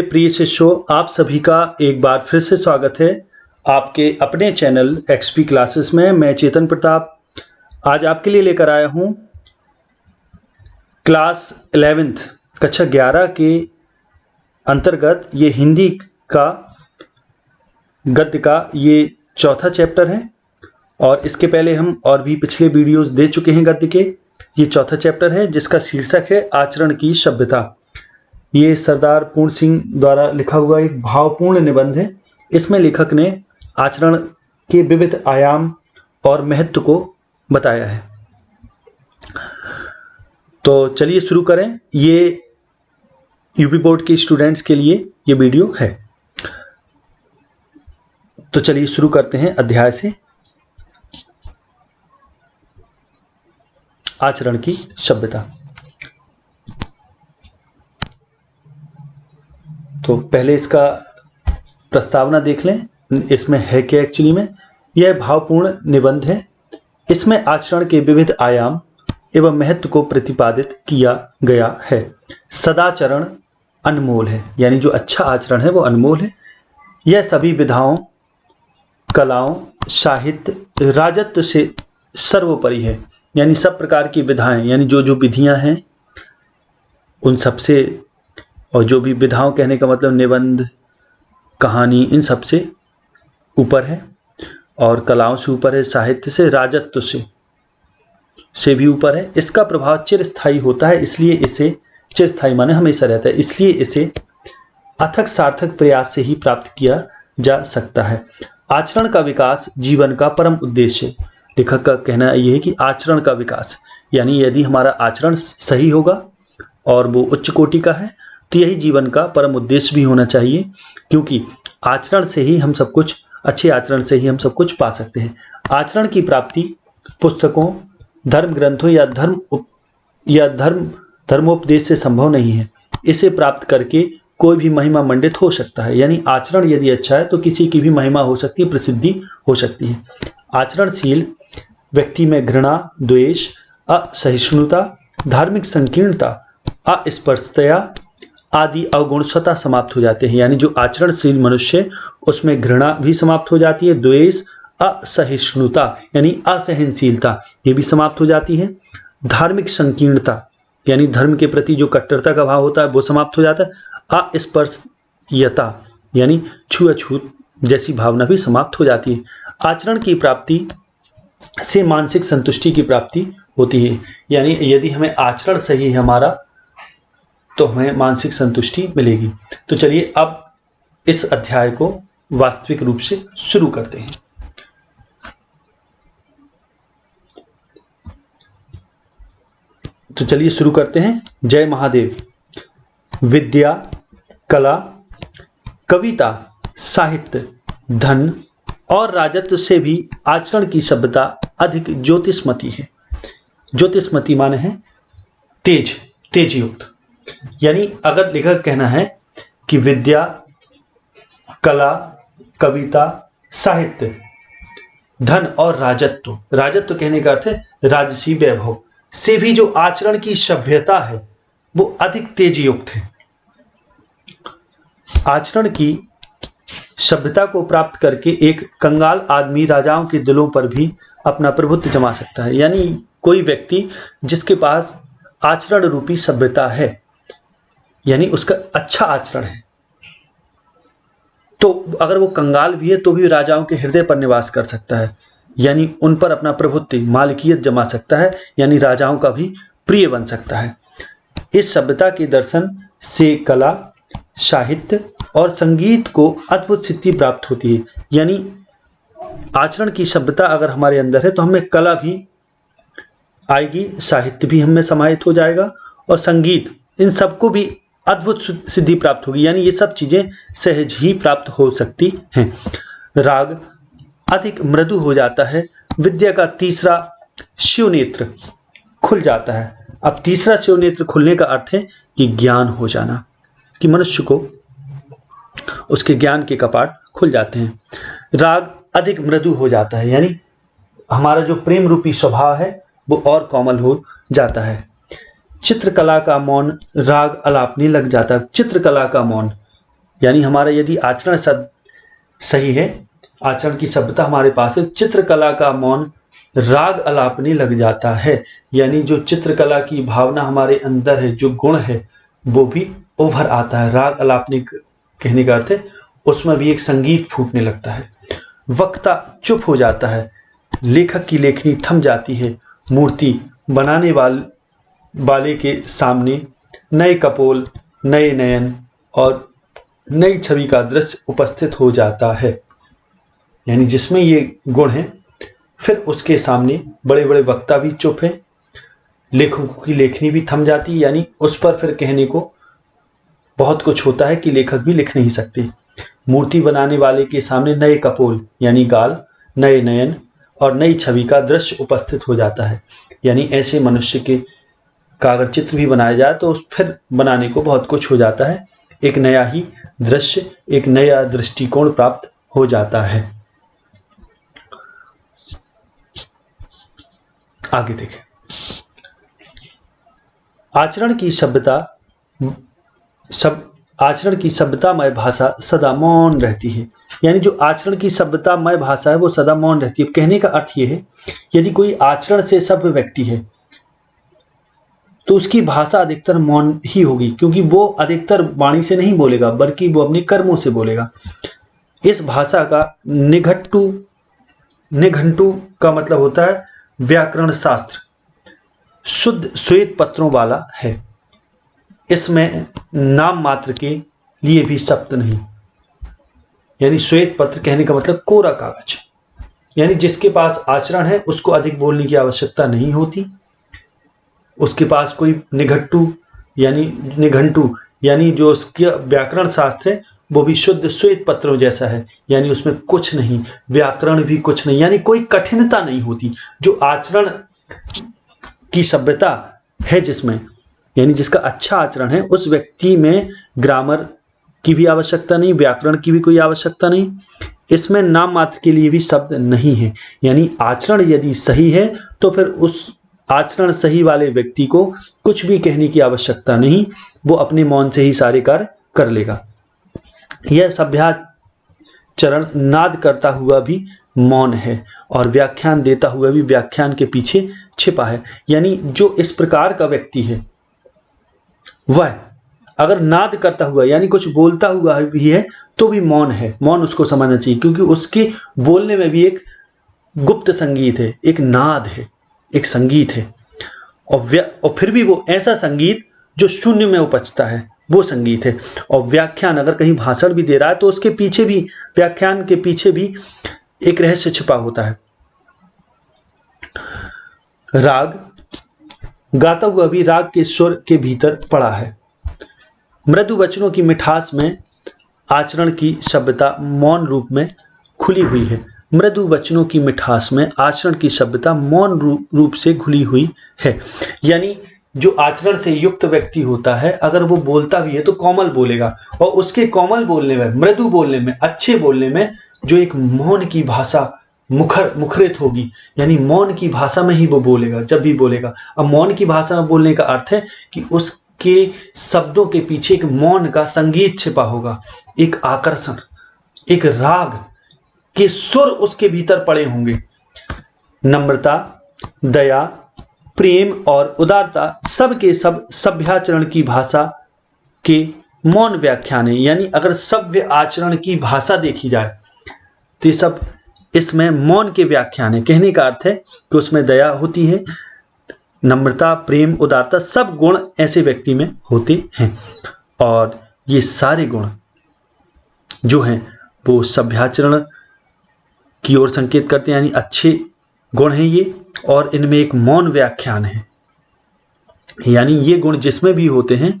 प्रिय शिष्यों, आप सभी का एक बार फिर से स्वागत है आपके अपने चैनल एक्सपी क्लासेस में। मैं चेतन प्रताप आज आपके लिए लेकर आया हूँ क्लास 11th कक्षा 11 के अंतर्गत ये हिंदी का गद्य का ये चौथा चैप्टर है और इसके पहले हम और भी पिछले वीडियोस दे चुके हैं गद्य के। ये चौथा चैप्टर है जिसका शीर्षक है आचरण की सभ्यता। ये सरदार पूर्ण सिंह द्वारा लिखा हुआ एक भावपूर्ण निबंध है। इसमें लेखक ने आचरण के विविध आयाम और महत्व को बताया है। तो चलिए शुरू करें। ये यूपी बोर्ड के स्टूडेंट्स के लिए ये वीडियो है। तो चलिए शुरू करते हैं अध्याय से। आचरण की सभ्यता। तो पहले इसका प्रस्तावना देख लें। इसमें है क्या एक्चुअली में। यह भावपूर्ण निबंध है। इसमें आचरण के विविध आयाम एवं महत्व को प्रतिपादित किया गया है। सदाचरण अनमोल है, यानी जो अच्छा आचरण है वो अनमोल है। यह सभी विधाओं, कलाओं, साहित्य, राजत्व से सर्वोपरि है, यानी सब प्रकार की विधाएं, यानी जो जो विधियां हैं उन सब से, और जो भी विधाओं कहने का मतलब निबंध, कहानी, इन सब से ऊपर है और कलाओं से ऊपर है, साहित्य से, राजत्व से भी ऊपर है। इसका प्रभाव चिरस्थायी होता है, इसलिए इसे, चिरस्थायी माने हमेशा रहता है, इसलिए इसे अथक सार्थक प्रयास से ही प्राप्त किया जा सकता है। आचरण का विकास जीवन का परम उद्देश्य है। लेखक का कहना यह है कि आचरण का विकास, यानी यदि हमारा आचरण सही होगा और वो उच्च कोटि का है तो यही जीवन का परम उद्देश्य भी होना चाहिए, क्योंकि आचरण से ही हम सब कुछ, अच्छे आचरण से ही हम सब कुछ पा सकते हैं। आचरण की प्राप्ति पुस्तकों, धर्म ग्रंथों या धर्मोपदेश से संभव नहीं है। इसे प्राप्त करके कोई भी महिमा मंडित हो सकता है, यानी आचरण यदि अच्छा है तो किसी की भी महिमा हो सकती है, प्रसिद्धि हो सकती है। आचरणशील व्यक्ति में घृणा, द्वेष, असहिष्णुता, धार्मिक संकीर्णता, अस्पृश्यता आदि अवगुण स्वतः समाप्त हो जाते हैं। यानी जो आचरणशील मनुष्य है उसमें घृणा भी समाप्त हो जाती है, द्वेष, असहिष्णुता यानी असहनशीलता ये भी समाप्त हो जाती है। धार्मिक संकीर्णता यानी धर्म के प्रति जो कट्टरता का भाव होता है वो समाप्त हो जाता है। अस्पृश्यता यानी छुआछूत जैसी भावना भी समाप्त हो जाती है। आचरण की प्राप्ति से मानसिक संतुष्टि की प्राप्ति होती है, यानी यदि हमें आचरण सही है हमारा तो हमें मानसिक संतुष्टि मिलेगी। तो चलिए अब इस अध्याय को वास्तविक रूप से शुरू करते हैं। तो चलिए शुरू करते हैं। जय महादेव। विद्या, कला, कविता, साहित्य, धन और राजत्व से भी आचरण की सभ्यता अधिक ज्योतिषमती है। ज्योतिषमती माने है तेज, तेजयुक्त। यानी अगर लेखक कहना है कि विद्या, कला, कविता, साहित्य, धन और राजत्व, राजत्व कहने का अर्थ है राजसी वैभव, से भी जो आचरण की सभ्यता है वो अधिक तेजयुक्त है। आचरण की सभ्यता को प्राप्त करके एक कंगाल आदमी राजाओं के दिलों पर भी अपना प्रभुत्व जमा सकता है। यानी कोई व्यक्ति जिसके पास आचरण रूपी सभ्यता है, यानी उसका अच्छा आचरण है, तो अगर वो कंगाल भी है तो भी राजाओं के हृदय पर निवास कर सकता है, यानी उन पर अपना प्रभुत्व, मालिकियत जमा सकता है, यानी राजाओं का भी प्रिय बन सकता है। इस सभ्यता के दर्शन से कला, साहित्य और संगीत को अद्भुत सिद्धि प्राप्त होती है। यानी आचरण की सभ्यता अगर हमारे अंदर है तो हमें कला भी आएगी, साहित्य भी हमें समाहित हो जाएगा और संगीत, इन सबको भी अद्भुत सिद्धि प्राप्त होगी। यानी ये सब चीज़ें सहज ही प्राप्त हो सकती हैं। राग अधिक मृदु हो जाता है। विद्या का तीसरा शिव नेत्र खुल जाता है। अब तीसरा शिव नेत्र खुलने का अर्थ है कि ज्ञान हो जाना, कि मनुष्य को उसके ज्ञान के कपाट खुल जाते हैं। राग अधिक मृदु हो जाता है, यानी हमारा जो प्रेम रूपी स्वभाव है वो और कोमल हो जाता है। चित्रकला का मौन राग अलापने लग जाता है। चित्रकला का मौन यानी हमारा यदि आचरण सही है, आचरण की सभ्यता हमारे पास है, चित्रकला का मौन राग अलापने लग जाता है। यानी जो चित्रकला की भावना हमारे अंदर है, जो गुण है, वो भी उभर आता है। राग अलापने कहने का अर्थ है उसमें भी एक संगीत फूटने लगता है। वक्ता चुप हो जाता है, लेखक की लेखनी थम जाती है, मूर्ति बनाने वाले के सामने नए कपोल, नए नयन और नई छवि का दृश्य उपस्थित हो जाता है। यानी जिसमें ये गुण है, फिर उसके सामने बड़े बड़े वक्ता भी चुप हैं, लेखकों की लेखनी भी थम जाती है। यानी उस पर फिर कहने को बहुत कुछ होता है कि लेखक भी लिख नहीं सकते। मूर्ति बनाने वाले के सामने नए कपोल यानी गाल, नए नयन और नई छवि का दृश्य उपस्थित हो जाता है। यानी ऐसे मनुष्य का अगर चित्र भी बनाया जाए तो फिर बनाने को बहुत कुछ हो जाता है, एक नया ही दृश्य, एक नया दृष्टिकोण प्राप्त हो जाता है। आगे देखें, आचरण की सभ्यतामय भाषा सदा मौन रहती है। यानी जो आचरण की सभ्यतामय भाषा है वो सदा मौन रहती है। कहने का अर्थ ये है, यदि कोई आचरण से सभ्य व्यक्ति है तो उसकी भाषा अधिकतर मौन ही होगी, क्योंकि वो अधिकतर वाणी से नहीं बोलेगा बल्कि वो अपने कर्मों से बोलेगा। इस भाषा का निघंटू का मतलब होता है व्याकरण शास्त्र, शुद्ध श्वेत पत्रों वाला है। इसमें नाम मात्र के लिए भी शब्द नहीं। यानी श्वेत पत्र कहने का मतलब कोरा कागज। यानी जिसके पास आचरण है उसको अधिक बोलने की आवश्यकता नहीं होती। उसके पास कोई निघंटू यानी जो उसका व्याकरण शास्त्र है वो भी शुद्ध श्वेत पत्रों जैसा है। यानी उसमें कुछ नहीं, व्याकरण भी कुछ नहीं, यानी कोई कठिनता नहीं होती। जो आचरण की सभ्यता है जिसमें, यानी जिसका अच्छा आचरण है, उस व्यक्ति में ग्रामर की भी आवश्यकता नहीं, व्याकरण की भी कोई आवश्यकता नहीं, इसमें नाम मात्र के लिए भी शब्द नहीं है। यानी आचरण यदि सही है तो फिर उस आचरण सही वाले व्यक्ति को कुछ भी कहने की आवश्यकता नहीं, वो अपने मौन से ही सारे कार्य कर लेगा। यह सभ्याचरण नाद करता हुआ भी मौन है और व्याख्यान देता हुआ भी व्याख्यान के पीछे छिपा है। यानी जो इस प्रकार का व्यक्ति है वह अगर नाद करता हुआ यानी कुछ बोलता हुआ भी है तो भी मौन है, मौन उसको समझना चाहिए, क्योंकि उसके बोलने में भी एक गुप्त संगीत है, एक नाद है, एक संगीत है। और फिर भी वो ऐसा संगीत जो शून्य में उपजता है, वो संगीत है। और व्याख्यान अगर कहीं भाषण भी दे रहा है तो उसके पीछे भी, व्याख्यान के पीछे भी एक रहस्य छिपा होता है। राग गाता हुआ भी राग के स्वर के भीतर पड़ा है। मृदु वचनों की मिठास में आचरण की सभ्यता मौन रूप में खुली हुई है। मृदु वचनों की मिठास में आचरण की सभ्यता मौन रूप से घुली हुई है। यानी जो आचरण से युक्त व्यक्ति होता है, अगर वो बोलता भी है तो कोमल बोलेगा, और उसके कोमल बोलने में, मृदु बोलने में, अच्छे बोलने में जो एक मौन की भाषा मुखरित होगी, यानी मौन की भाषा में ही वो बोलेगा जब भी बोलेगा। अब मौन की भाषा में बोलने का अर्थ है कि उसके शब्दों के पीछे एक मौन का संगीत छिपा होगा, एक आकर्षण, एक राग के सुर उसके भीतर पड़े होंगे। नम्रता, दया, प्रेम और उदारता सब के सब सभ्याचरण की भाषा के मौन व्याख्यान है। यानी अगर सभ्य आचरण की भाषा देखी जाए तो सब इसमें मौन के व्याख्यान है। कहने का अर्थ है कि उसमें दया होती है, नम्रता, प्रेम, उदारता, सब गुण ऐसे व्यक्ति में होते हैं। और ये सारे गुण जो हैं वो सभ्याचरण की ओर संकेत करते हैं, यानी अच्छे गुण हैं ये, और इनमें एक मौन व्याख्यान है। यानी ये गुण जिसमें भी होते हैं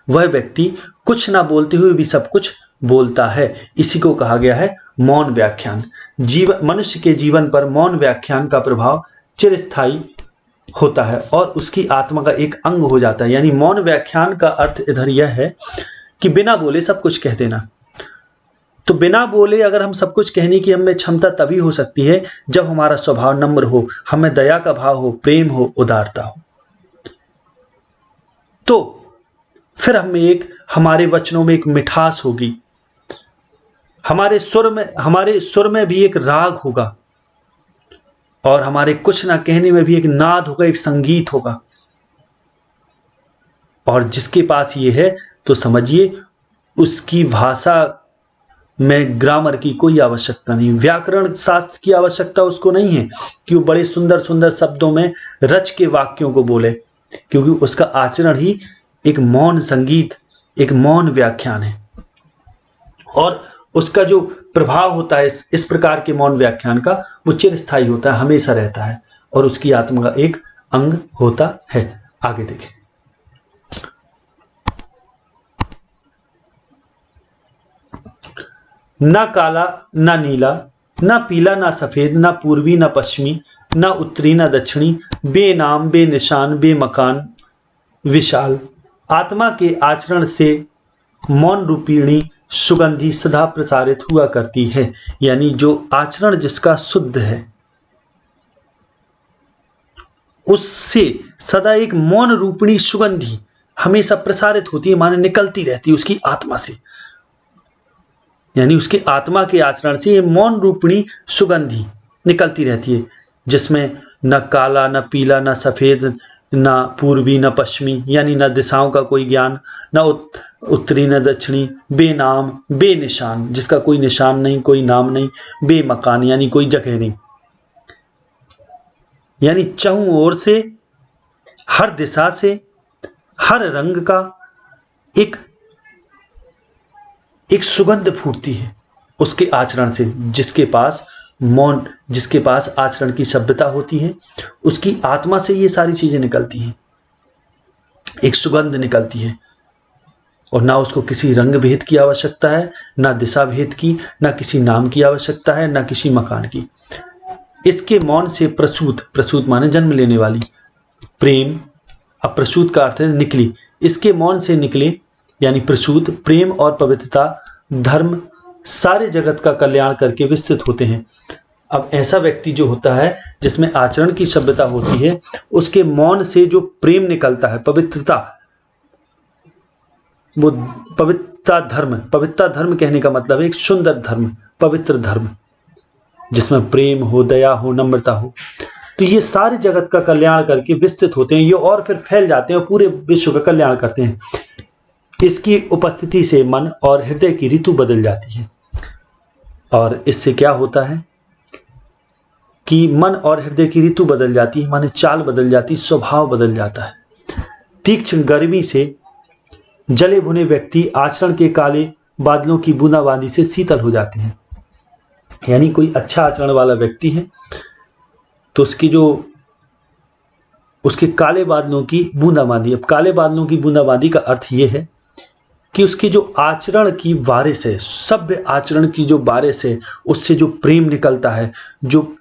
वह व्यक्ति कुछ ना बोलते हुए भी सब कुछ बोलता है। इसी को कहा गया है मौन व्याख्यान। मनुष्य के जीवन पर मौन व्याख्यान का प्रभाव चिरस्थायी होता है और उसकी आत्मा का एक अंग हो जाता है। यानी मौन व्याख्यान का अर्थ इधर यह है कि बिना बोले सब कुछ कह देना। तो बिना बोले अगर हम सब कुछ कहने की हमें क्षमता तभी हो सकती है जब हमारा स्वभाव नम्र हो, हमें दया का भाव हो, प्रेम हो, उदारता हो। तो फिर हमें हमारे वचनों में एक मिठास होगी, हमारे सुर में भी एक राग होगा और हमारे कुछ ना कहने में भी एक नाद होगा, एक संगीत होगा। और जिसके पास ये है तो समझिए उसकी भाषा में ग्रामर की कोई आवश्यकता नहीं, व्याकरण शास्त्र की आवश्यकता उसको नहीं है कि वो बड़े सुंदर सुंदर शब्दों में रच के वाक्यों को बोले, क्योंकि उसका आचरण ही एक मौन संगीत, एक मौन व्याख्यान है। और उसका जो प्रभाव होता है इस प्रकार के मौन व्याख्यान का, वो चिरस्थायी होता है, हमेशा रहता है और उसकी आत्मा का एक अंग होता है। आगे देखें। ना काला ना नीला, ना पीला ना सफेद, ना पूर्वी ना पश्चिमी, ना उत्तरी ना दक्षिणी, बेनाम बेनिशान बेमकान विशाल। आत्मा के आचरण से मौन रूपिणी सुगंधि सदा प्रसारित हुआ करती है। यानी जो आचरण जिसका शुद्ध है उससे सदा एक मौन रूपिणी सुगंधि हमेशा प्रसारित होती है, माने निकलती रहती है उसकी आत्मा से। यानी उसके आत्मा के आचरण से ये मौन रूपिणी सुगंधि निकलती रहती है, जिसमें न काला न पीला न सफेद न पूर्वी न पश्चिमी, यानी न दिशाओं का कोई ज्ञान, न उत्तरी न दक्षिणी, बेनाम बेनिशान, जिसका कोई निशान नहीं कोई नाम नहीं, बेमकान यानी कोई जगह नहीं। यानी चहुं ओर से, हर दिशा से, हर रंग का एक सुगंध फूटती है उसके आचरण से। जिसके पास मौन, जिसके पास आचरण की सभ्यता होती है, उसकी आत्मा से ये सारी चीजें निकलती हैं, एक सुगंध निकलती है। और ना उसको किसी रंग भेद की आवश्यकता है, ना दिशा भेद की, ना किसी नाम की आवश्यकता है, ना किसी मकान की। इसके मौन से प्रसूत माने जन्म लेने वाली, प्रेम, अब प्रसूत का अर्थ है निकली, इसके मौन से निकले यानी प्रसूत प्रेम और पवित्रता, धर्म सारे जगत का कल्याण करके विस्तृत होते हैं। अब ऐसा व्यक्ति जो होता है जिसमें आचरण की सभ्यता होती है, उसके मौन से जो प्रेम निकलता है, पवित्रता, वो पवित्रता धर्म कहने का मतलब है एक सुंदर धर्म, पवित्र धर्म, जिसमें प्रेम हो, दया हो, नम्रता हो। तो ये सारे जगत का कल्याण करके विस्तृत होते हैं ये, और फिर फैल जाते हैं और पूरे विश्व का कल्याण करते हैं। इसकी उपस्थिति से मन और हृदय की ऋतु बदल जाती है। और इससे क्या होता है कि मन और हृदय की ऋतु बदल जाती है, माने चाल बदल जाती, स्वभाव बदल जाता है। तीक्ष्ण गर्मी से जले भुने व्यक्ति आचरण के काले बादलों की बूंदाबांदी से शीतल हो जाते हैं। यानी कोई अच्छा आचरण वाला व्यक्ति है तो उसके काले बादलों की बूंदाबांदी, अब काले बादलों की बूंदाबांदी का अर्थ यह है कि उसकी जो आचरण की बारिश है, सभ्य आचरण की जो बारिश है, उससे जो प्रेम निकलता है, जो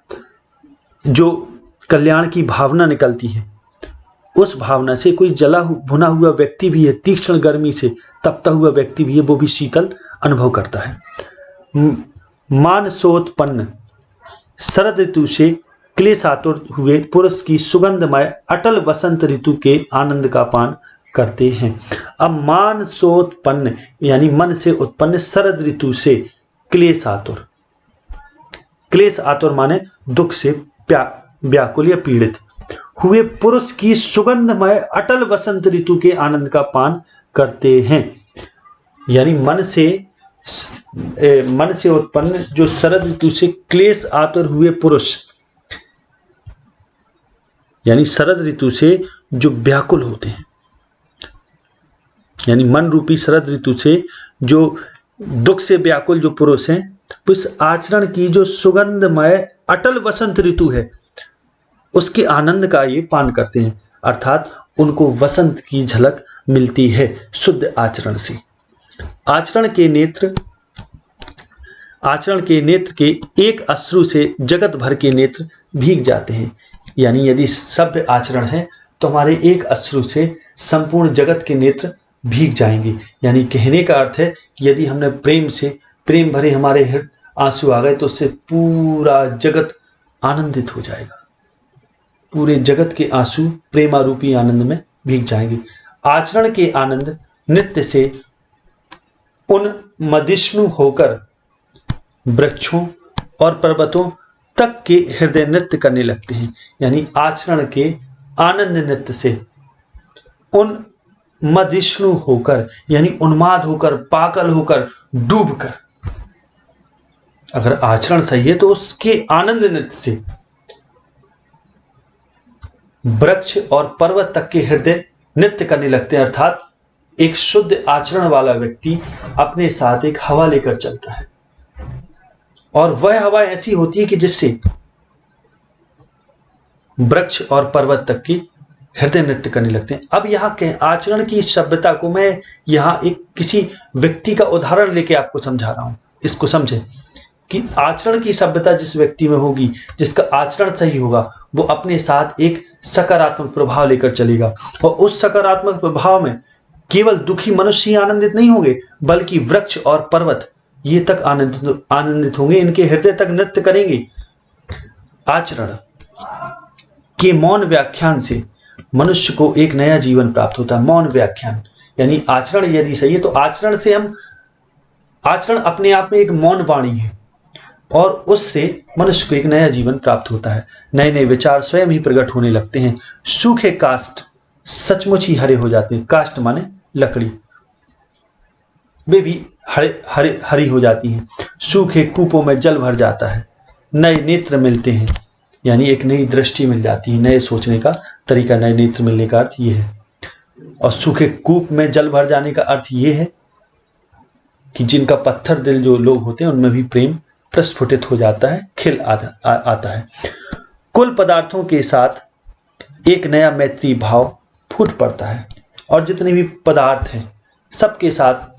कल्याण की भावना निकलती है, उस भावना से कोई जला भुना हुआ व्यक्ति भी है, तीक्ष्ण गर्मी से तपता हुआ व्यक्ति भी है, वो भी शीतल अनुभव करता है। मानसोत्पन्न शरद ऋतु से क्लेशातुर हुए पुरुष की सुगंधमय अटल वसंत ऋतु के आनंद का पान करते हैं। अब मानसोत्पन्न यानी मन से उत्पन्न, शरद ऋतु से क्लेशातुर, क्लेश आतुर माने दुख से व्याकुल या पीड़ित हुए पुरुष की सुगंधमय अटल वसंत ऋतु के आनंद का पान करते हैं। यानी मन से उत्पन्न जो शरद ऋतु से क्लेश आतुर हुए पुरुष, यानी शरद ऋतु से जो व्याकुल होते हैं, यानी मन रूपी शरद ऋतु से जो दुख से व्याकुल जो पुरुष हैं, उस आचरण की जो सुगंधमय अटल वसंत ऋतु है उसके आनंद का ये पान करते हैं। अर्थात उनको वसंत की झलक मिलती है शुद्ध आचरण से। आचरण के नेत्र के एक अश्रु से जगत भर के नेत्र भीग जाते हैं। यानी यदि सभ्य आचरण है तो हमारे एक अश्रु से संपूर्ण जगत के नेत्र भीग जाएंगे। यानी कहने का अर्थ है कि यदि हमने प्रेम भरे हमारे आंसू आ गए तो उससे पूरा जगत आनंदित हो जाएगा, पूरे जगत के आंसू प्रेमारूपी आनंद में भीग जाएंगे। आचरण के आनंद नृत्य से उन्मदिष्णु होकर वृक्षों और पर्वतों तक के हृदय नृत्य करने लगते हैं। यानी आचरण के आनंद नृत्य से उन्मदिष्णु होकर, यानी उन्माद होकर, पागल होकर, डूबकर, अगर आचरण सही है तो उसके आनंद नृत्य से वृक्ष और पर्वत तक के हृदय नृत्य करने लगते हैं। अर्थात एक शुद्ध आचरण वाला व्यक्ति अपने साथ एक हवा लेकर चलता है, और वह हवा ऐसी होती है कि जिससे वृक्ष और पर्वत तक की हृदय नृत्य करने लगते हैं। अब यहाँ के आचरण की सभ्यता को मैं यहाँ एक किसी व्यक्ति का उदाहरण लेके आपको समझा रहा हूं। इसको समझें कि आचरण की सभ्यता जिस व्यक्ति में होगी, जिसका आचरण सही होगा, वो अपने साथ एक सकारात्मक प्रभाव लेकर चलेगा, और उस सकारात्मक प्रभाव में केवल दुखी मनुष्य ही आनंदित नहीं होंगे, बल्कि वृक्ष और पर्वत ये तक आनंदित होंगे, इनके हृदय तक नृत्य करेंगे। आचरण के मौन व्याख्यान से मनुष्य को एक नया जीवन प्राप्त होता है। मौन व्याख्यान यानी आचरण यदि सही है तो आचरण से आचरण अपने आप में एक मौन वाणी है, और उससे मनुष्य को एक नया जीवन प्राप्त होता है। नए नए विचार स्वयं ही प्रकट होने लगते हैं। सूखे काष्ठ सचमुच ही हरे हो जाते हैं। काष्ठ माने लकड़ी, वे भी हरी हो जाती हैं। सूखे कूपों में जल भर जाता है। नए नेत्र मिलते हैं, यानी एक नई दृष्टि मिल जाती है, नए सोचने का तरीका। नए नेत्र मिलने का अर्थ ये है। और सूखे कूप में जल भर जाने का अर्थ ये है कि जिनका पत्थर दिल जो लोग होते हैं उनमें भी प्रेम प्रस्फुटित हो जाता है, खिल आता है। कुल पदार्थों के साथ एक नया मैत्री भाव फूट पड़ता है, और जितने भी पदार्थ हैं सबके साथ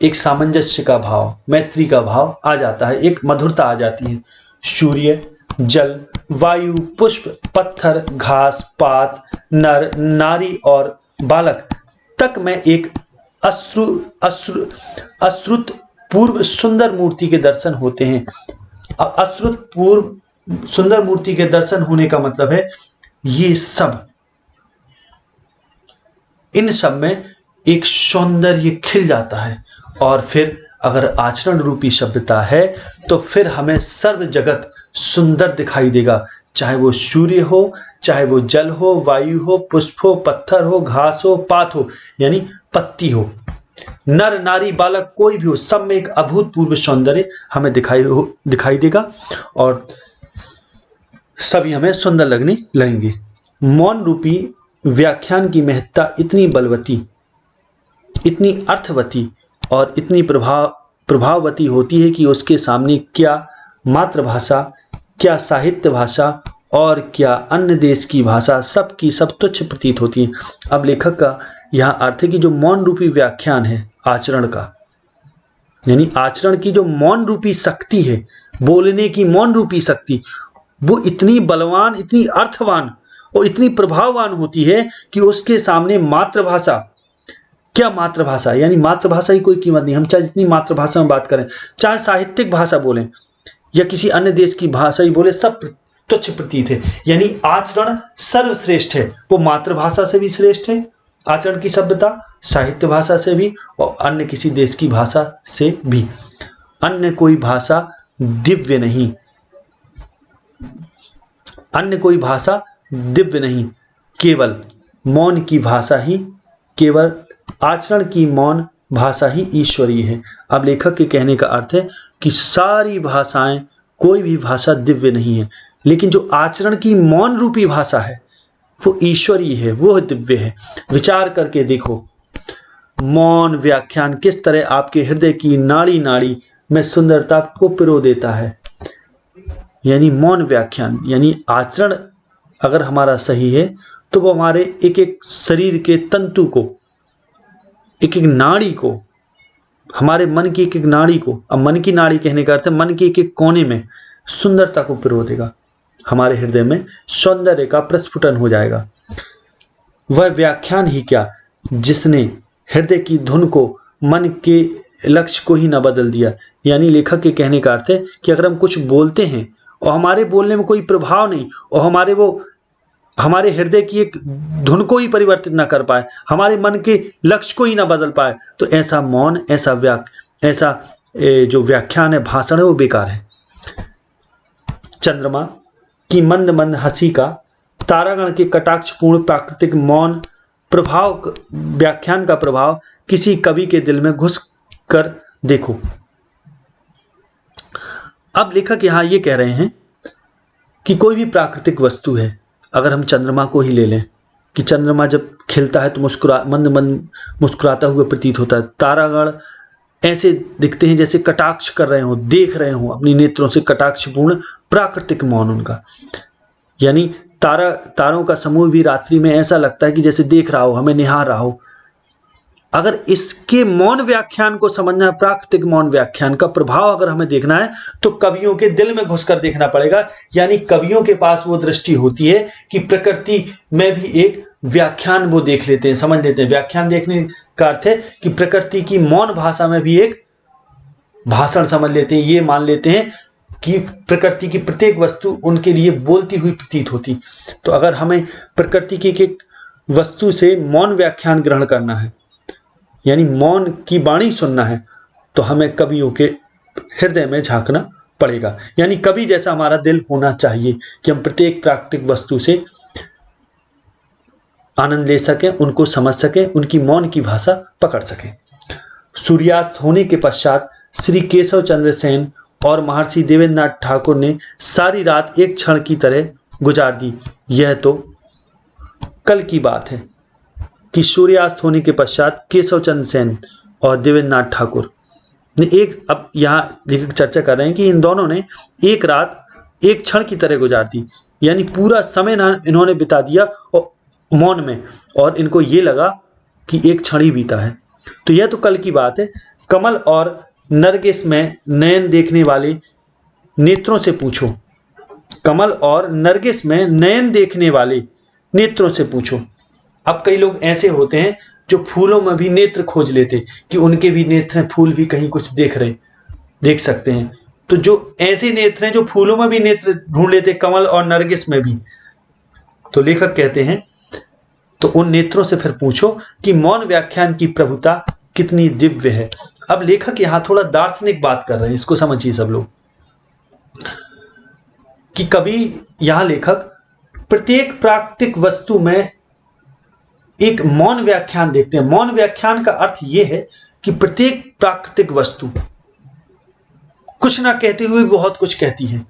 एक सामंजस्य का भाव, मैत्री का भाव आ जाता है, एक मधुरता आ जाती है। सूर्य, जल, वायु, पुष्प, पत्थर, घास, पात, नर, नारी और बालक तक में एक अश्रुत पूर्व सुंदर मूर्ति के दर्शन होते हैं। अश्रुत पूर्व सुंदर मूर्ति के दर्शन होने का मतलब है ये सब, इन सब में एक सौंदर्य खिल जाता है। और फिर अगर आचरण रूपी सभ्यता है तो फिर हमें सर्व जगत सुंदर दिखाई देगा, चाहे वो सूर्य हो, चाहे वो जल हो, वायु हो, पुष्प हो, पत्थर हो, घास हो, पात हो, यानी पत्ती हो, नर, नारी, बालक, कोई भी हो, सब में एक अभूतपूर्व सौंदर्य हमें दिखाई देगा, और सभी हमें सुंदर लगने लगेंगे। मौन रूपी व्याख्यान की महत्ता इतनी बलवती, इतनी अर्थवती और इतनी प्रभाववती होती है कि उसके सामने क्या मातृभाषा, क्या साहित्य भाषा और क्या अन्य देश की भाषा, सब की सब तुच्छ प्रतीत होती है। अब लेखक का यहाँ अर्थ है कि जो मौन रूपी व्याख्यान है आचरण का, यानी आचरण की जो मौन रूपी शक्ति है, बोलने की मौन रूपी शक्ति, वो इतनी बलवान, इतनी अर्थवान और इतनी प्रभाववान होती है कि उसके सामने मातृभाषा, क्या मातृभाषा, यानी मातृभाषा की कोई कीमत नहीं। हम चाहे जितनी मातृभाषा में बात करें, चाहे साहित्यिक भाषा बोलें या किसी अन्य देश की भाषा ही बोले, सब तुच्छ प्रतीत है। यानी आचरण सर्वश्रेष्ठ है, वो मातृभाषा से भी श्रेष्ठ है, आचरण की सभ्यता साहित्य भाषा से भी और अन्य किसी देश की भाषा से भी। अन्य कोई भाषा दिव्य नहीं, अन्य कोई भाषा दिव्य नहीं, केवल मौन की भाषा ही, केवल आचरण की मौन भाषा ही ईश्वरीय है। अब लेखक के कहने का अर्थ है कि सारी भाषाएं, कोई भी भाषा दिव्य नहीं है, लेकिन जो आचरण की मौन रूपी भाषा है वो ईश्वरीय है, वो दिव्य है। विचार करके देखो, मौन व्याख्यान किस तरह आपके हृदय की नाड़ी नाड़ी में सुंदरता को पिरो देता है। यानी मौन व्याख्यान यानी आचरण अगर हमारा सही है तो वो हमारे एक एक शरीर के तंतु को, एक एक नाड़ी को, हमारे मन की एक एक नाड़ी को, अब मन की नाड़ी कहने का अर्थ है मन के एक एक कोने में सुंदरता को पिरो देगा, हमारे हृदय में सौंदर्य का प्रस्फुटन हो जाएगा। वह व्याख्यान ही क्या जिसने हृदय की धुन को, मन के लक्ष्य को ही न बदल दिया। यानी लेखक के कहने का अर्थ है कि अगर हम कुछ बोलते हैं और हमारे बोलने में कोई प्रभाव नहीं और हमारे हृदय की एक धुन को ही परिवर्तित ना कर पाए, हमारे मन के लक्ष्य को ही ना बदल पाए, तो ऐसा मौन, ऐसा जो व्याख्यान है, भाषण है, वो बेकार है। चंद्रमा की मंद मंद हंसी का, तारागण के कटाक्षपूर्ण प्राकृतिक मौन प्रभाव, व्याख्यान का प्रभाव किसी कवि के दिल में घुस कर देखो। अब लेखक यहां ये कह रहे हैं कि कोई भी प्राकृतिक वस्तु है, अगर हम चंद्रमा को ही ले लें कि चंद्रमा जब खिलता है तो मंद मंद मुस्कुराता हुआ प्रतीत होता है। तारागण ऐसे दिखते हैं जैसे कटाक्ष कर रहे हो, देख रहे हो अपनी नेत्रों से, कटाक्षपूर्ण प्राकृतिक मौन उनका, यानी तारों का समूह भी रात्रि में ऐसा लगता है कि जैसे देख रहा हो, हमें निहार रहा हो। अगर इसके मौन व्याख्यान को समझना है, प्राकृतिक मौन व्याख्यान का प्रभाव अगर हमें देखना है, तो कवियों के दिल में घुसकर देखना पड़ेगा। यानी कवियों के पास वो दृष्टि होती है कि प्रकृति में भी एक व्याख्यान वो देख लेते हैं, समझ लेते हैं। व्याख्यान देखने का अर्थ है कि प्रकृति की मौन भाषा में भी एक भाषण समझ लेते हैं। ये मान लेते हैं कि प्रकृति की प्रत्येक वस्तु उनके लिए बोलती हुई प्रतीत होती। तो अगर हमें प्रकृति की एक वस्तु से मौन व्याख्यान ग्रहण करना है, यानी मौन की वाणी सुनना है, तो हमें कवियों के हृदय में झांकना पड़ेगा। यानी कवि जैसा हमारा दिल होना चाहिए कि हम प्रत्येक प्राकृतिक वस्तु से आनंद ले सकें, उनको समझ सकें, उनकी मौन की भाषा पकड़ सकें। सूर्यास्त होने के पश्चात श्री केशव चंद्र सेन और महर्षि देवेंद्रनाथ ठाकुर ने सारी रात एक क्षण की तरह गुजार दी। यह तो कल की बात है कि सूर्यास्त होने के पश्चात केशव चंद्र सेन और देवेंद्रनाथ ठाकुर ने अब यहाँ लेखक चर्चा कर रहे हैं कि इन दोनों ने एक रात एक क्षण की तरह गुजार दी, यानी पूरा समय इन्होंने बिता दिया और मौन में, और इनको ये लगा कि एक क्षण ही बीता है। तो यह तो कल की बात है। कमल और नरगिस में नयन देखने वाले नेत्रों से पूछो, कमल और नरगिस में नयन देखने वाले नेत्रों से पूछो। अब कई लोग ऐसे होते हैं जो फूलों में भी नेत्र खोज लेते कि उनके भी नेत्र हैं, फूल भी कहीं कुछ देख सकते हैं। तो जो ऐसे नेत्र हैं जो फूलों में भी नेत्र ढूंढ लेते, कमल और नरगिस में भी, तो लेखक कहते हैं तो उन नेत्रों से फिर पूछो कि मौन व्याख्यान की प्रभुता कितनी दिव्य है। अब लेखक यहां थोड़ा दार्शनिक बात कर रहे हैं, इसको समझिए सब लोग, कि कवि यहां लेखक प्रत्येक प्राकृतिक वस्तु में एक मौन व्याख्यान देखते हैं। मौन व्याख्यान का अर्थ यह है कि प्रत्येक प्राकृतिक वस्तु कुछ ना कहते हुए बहुत कुछ कहती है,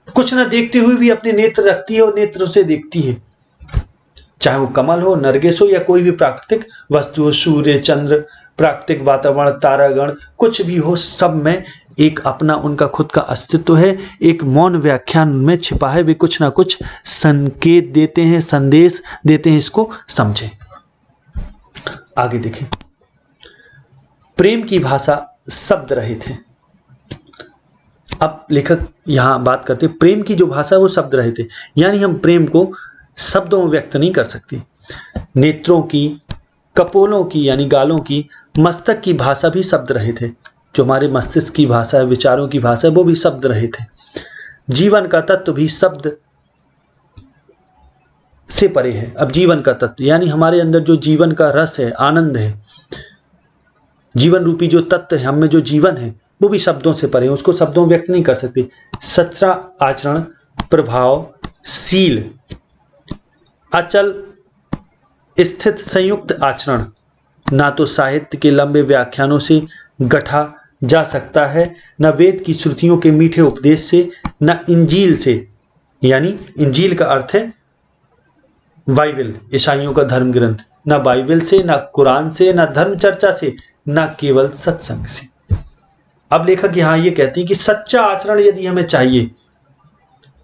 कुछ ना देखते हुए भी अपने नेत्र रखती है और नेत्रों से देखती है। चाहे वो कमल हो, नरगिस हो, या कोई भी प्राकृतिक वस्तु हो, सूर्य, चंद्र, प्राकृतिक वातावरण, तारागण, कुछ भी हो, सब में एक अपना उनका खुद का अस्तित्व है। एक मौन व्याख्यान में छिपा है, वे कुछ ना कुछ संकेत देते हैं, संदेश देते हैं, इसको समझें। आगे देखें, प्रेम की भाषा शब्द रहित है। अब लेखक यहां बात करते हैं प्रेम की जो भाषा वो शब्द रहित है, यानी हम प्रेम को शब्दों में व्यक्त नहीं कर सकते। नेत्रों की, कपोलों की यानी गालों की, मस्तक की भाषा भी शब्द रहित है। जो हमारे मस्तिष्क की भाषा है, विचारों की भाषा है, वो भी शब्द रहित है। जीवन का तत्व भी शब्द से परे है। अब जीवन का तत्व यानी हमारे अंदर जो जीवन का रस है, आनंद है, जीवन रूपी जो तत्व है, हम में जो जीवन है, वो भी शब्दों से परे है, उसको शब्दों व्यक्त नहीं कर सकते। सच्चा आचरण, प्रभाव, शील, अचल स्थित संयुक्त आचरण ना तो साहित्य के लंबे व्याख्यानों से गढ़ा जा सकता है, न वेद की श्रुतियों के मीठे उपदेश से, न इंजील से, यानी इंजील का अर्थ है बाइबल, ईसाइयों का धर्म ग्रंथ, न बाइबल से, न कुरान से, न धर्म चर्चा से, न केवल सत्संग से। अब लेखक यहां ये कहते हैं कि सच्चा आचरण यदि हमें चाहिए,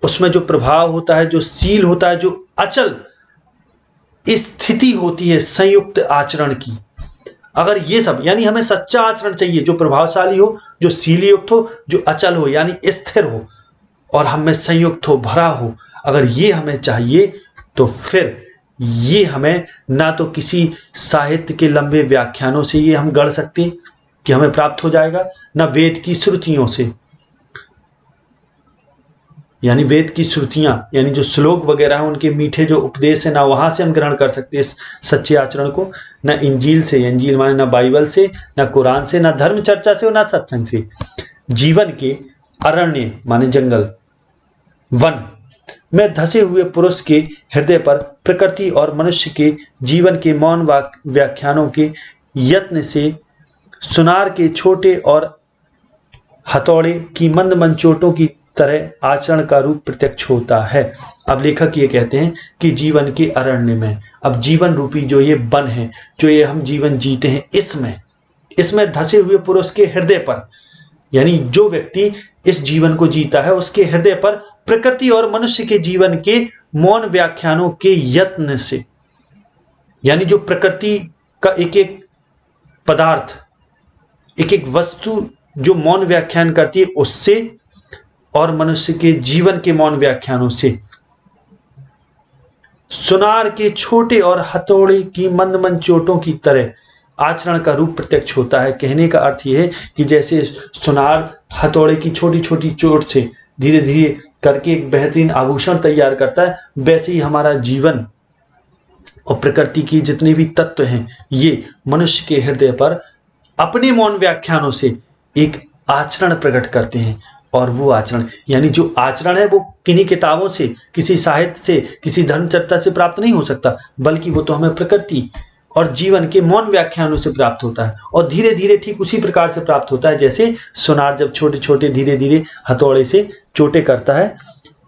उसमें जो प्रभाव होता है, जो शील होता है, जो अचल स्थिति होती है संयुक्त आचरण की, अगर ये सब, यानी हमें सच्चा आचरण चाहिए जो प्रभावशाली हो, जो शील युक्त हो, जो अचल हो यानी स्थिर हो, और हमें संयुक्त हो, भरा हो, अगर ये हमें चाहिए तो फिर ये हमें ना तो किसी साहित्य के लंबे व्याख्यानों से ये हम गढ़ सकते हैं कि हमें प्राप्त हो जाएगा, ना वेद की श्रुतियों से, यानी वेद की श्रुतियां, यानी जो श्लोक वगैरह हैं उनके मीठे जो उपदेश है, ना वहां से हम ग्रहण कर सकते इस सच्चे आचरण को, ना इंजील से, इंजील माने ना बाइबल से, ना कुरान से, ना धर्म चर्चा से और ना सत्संग से। जीवन के अरण्य माने जंगल, वन में धसे हुए पुरुष के हृदय पर प्रकृति और मनुष्य के जीवन के मौन व्याख्यानों के यत्न से सुनार के छोटे और हथौड़े की मंद मंद चोटों की तरह आचरण का रूप प्रत्यक्ष होता है। अब लेखक ये कहते हैं कि जीवन के अरण्य में, अब जीवन रूपी जो ये वन है, जो ये हम जीवन जीते हैं, इसमें धसे हुए पुरुष के हृदय पर, यानी जो व्यक्ति इस जीवन को जीता है उसके हृदय पर प्रकृति और मनुष्य के जीवन के मौन व्याख्यानों के यत्न से, यानी जो प्रकृति का एक एक पदार्थ, एक एक वस्तु जो मौन व्याख्यान करती है उससे, और मनुष्य के जीवन के मौन व्याख्यानों से सुनार के छोटे और हथौड़े की मंद मंद चोटों की तरह आचरण का रूप प्रत्यक्ष होता है। कहने का अर्थ यह है कि जैसे सुनार हथौड़े की छोटी छोटी चोट से धीरे धीरे करके एक बेहतरीन आभूषण तैयार करता है, वैसे ही हमारा जीवन और प्रकृति की जितने भी तत्व हैं ये मनुष्य के हृदय पर अपने मौन व्याख्यानों से एक आचरण प्रकट करते हैं। और वो आचरण, यानी जो आचरण है वो किन्हीं किताबों से, किसी साहित्य से, किसी धर्मचर्चा से प्राप्त नहीं हो सकता, बल्कि वो तो हमें प्रकृति और जीवन के मौन व्याख्यानों से प्राप्त होता है। और धीरे धीरे ठीक उसी प्रकार से प्राप्त होता है जैसे सुनार जब छोटे छोटे धीरे धीरे हथौड़े से चोटें करता है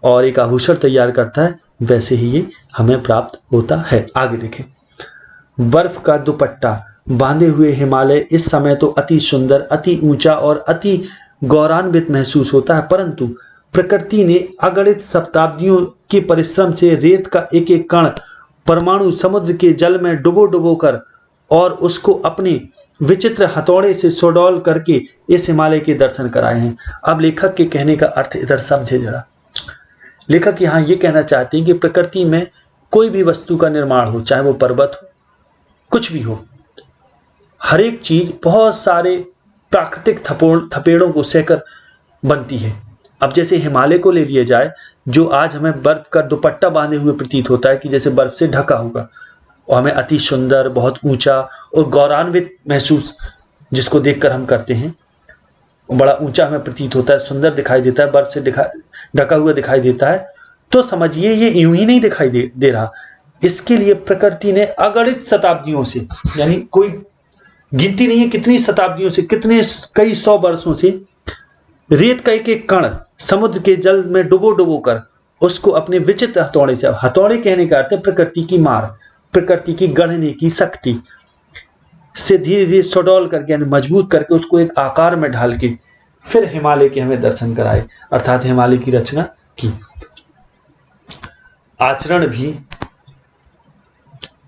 और एक आभूषण तैयार करता है, वैसे ही ये हमें प्राप्त होता है। आगे देखें, बर्फ का दुपट्टा बांधे हुए हिमालय इस समय तो अति सुंदर, अति ऊंचा और अति गौरवान्वित महसूस होता है, परंतु प्रकृति ने अगणित शताब्दियों के परिश्रम से रेत का एक एक कण परमाणु समुद्र के जल में डुबो डुबो कर और उसको अपने विचित्र हथौड़े से सुडौल करके इस हिमालय के दर्शन कराए हैं। अब लेखक के कहने का अर्थ इधर समझे जरा। लेखक यहाँ ये कहना चाहते हैं कि प्रकृति में कोई भी वस्तु का निर्माण हो, चाहे वो पर्वत हो, कुछ भी हो, हर एक चीज बहुत सारे प्राकृतिक थपेड़ों को सहकर बनती है। अब जैसे हिमालय को ले लिया जाए, जो आज हमें बर्फ का दुपट्टा बांधे हुए प्रतीत होता है कि जैसे बर्फ से ढका होगा, और हमें अति सुंदर, बहुत ऊंचा और गौरवान्वित महसूस जिसको देखकर हम करते हैं, बड़ा ऊंचा हमें प्रतीत होता है, सुंदर दिखाई देता है, बर्फ से ढका हुआ दिखाई देता है, तो समझिए ये यूं ही नहीं दिखाई दे रहा। इसके लिए प्रकृति ने अगणित शताब्दियों से, यानी कोई गिनती नहीं है कितनी शताब्दियों से, कितने कई सौ वर्षों से रेत का एक एक कण समुद्र के जल में डुबो डुबो कर उसको अपने विचित्र हथौड़े से, हथौड़े कहने का अर्थ है प्रकृति की मार, प्रकृति की गढ़ने की शक्ति से धीरे धीरे सुडौल करके, यानी मजबूत करके उसको एक आकार में ढाल के फिर हिमालय के हमें दर्शन कराए, अर्थात हिमालय की रचना की। आचरण भी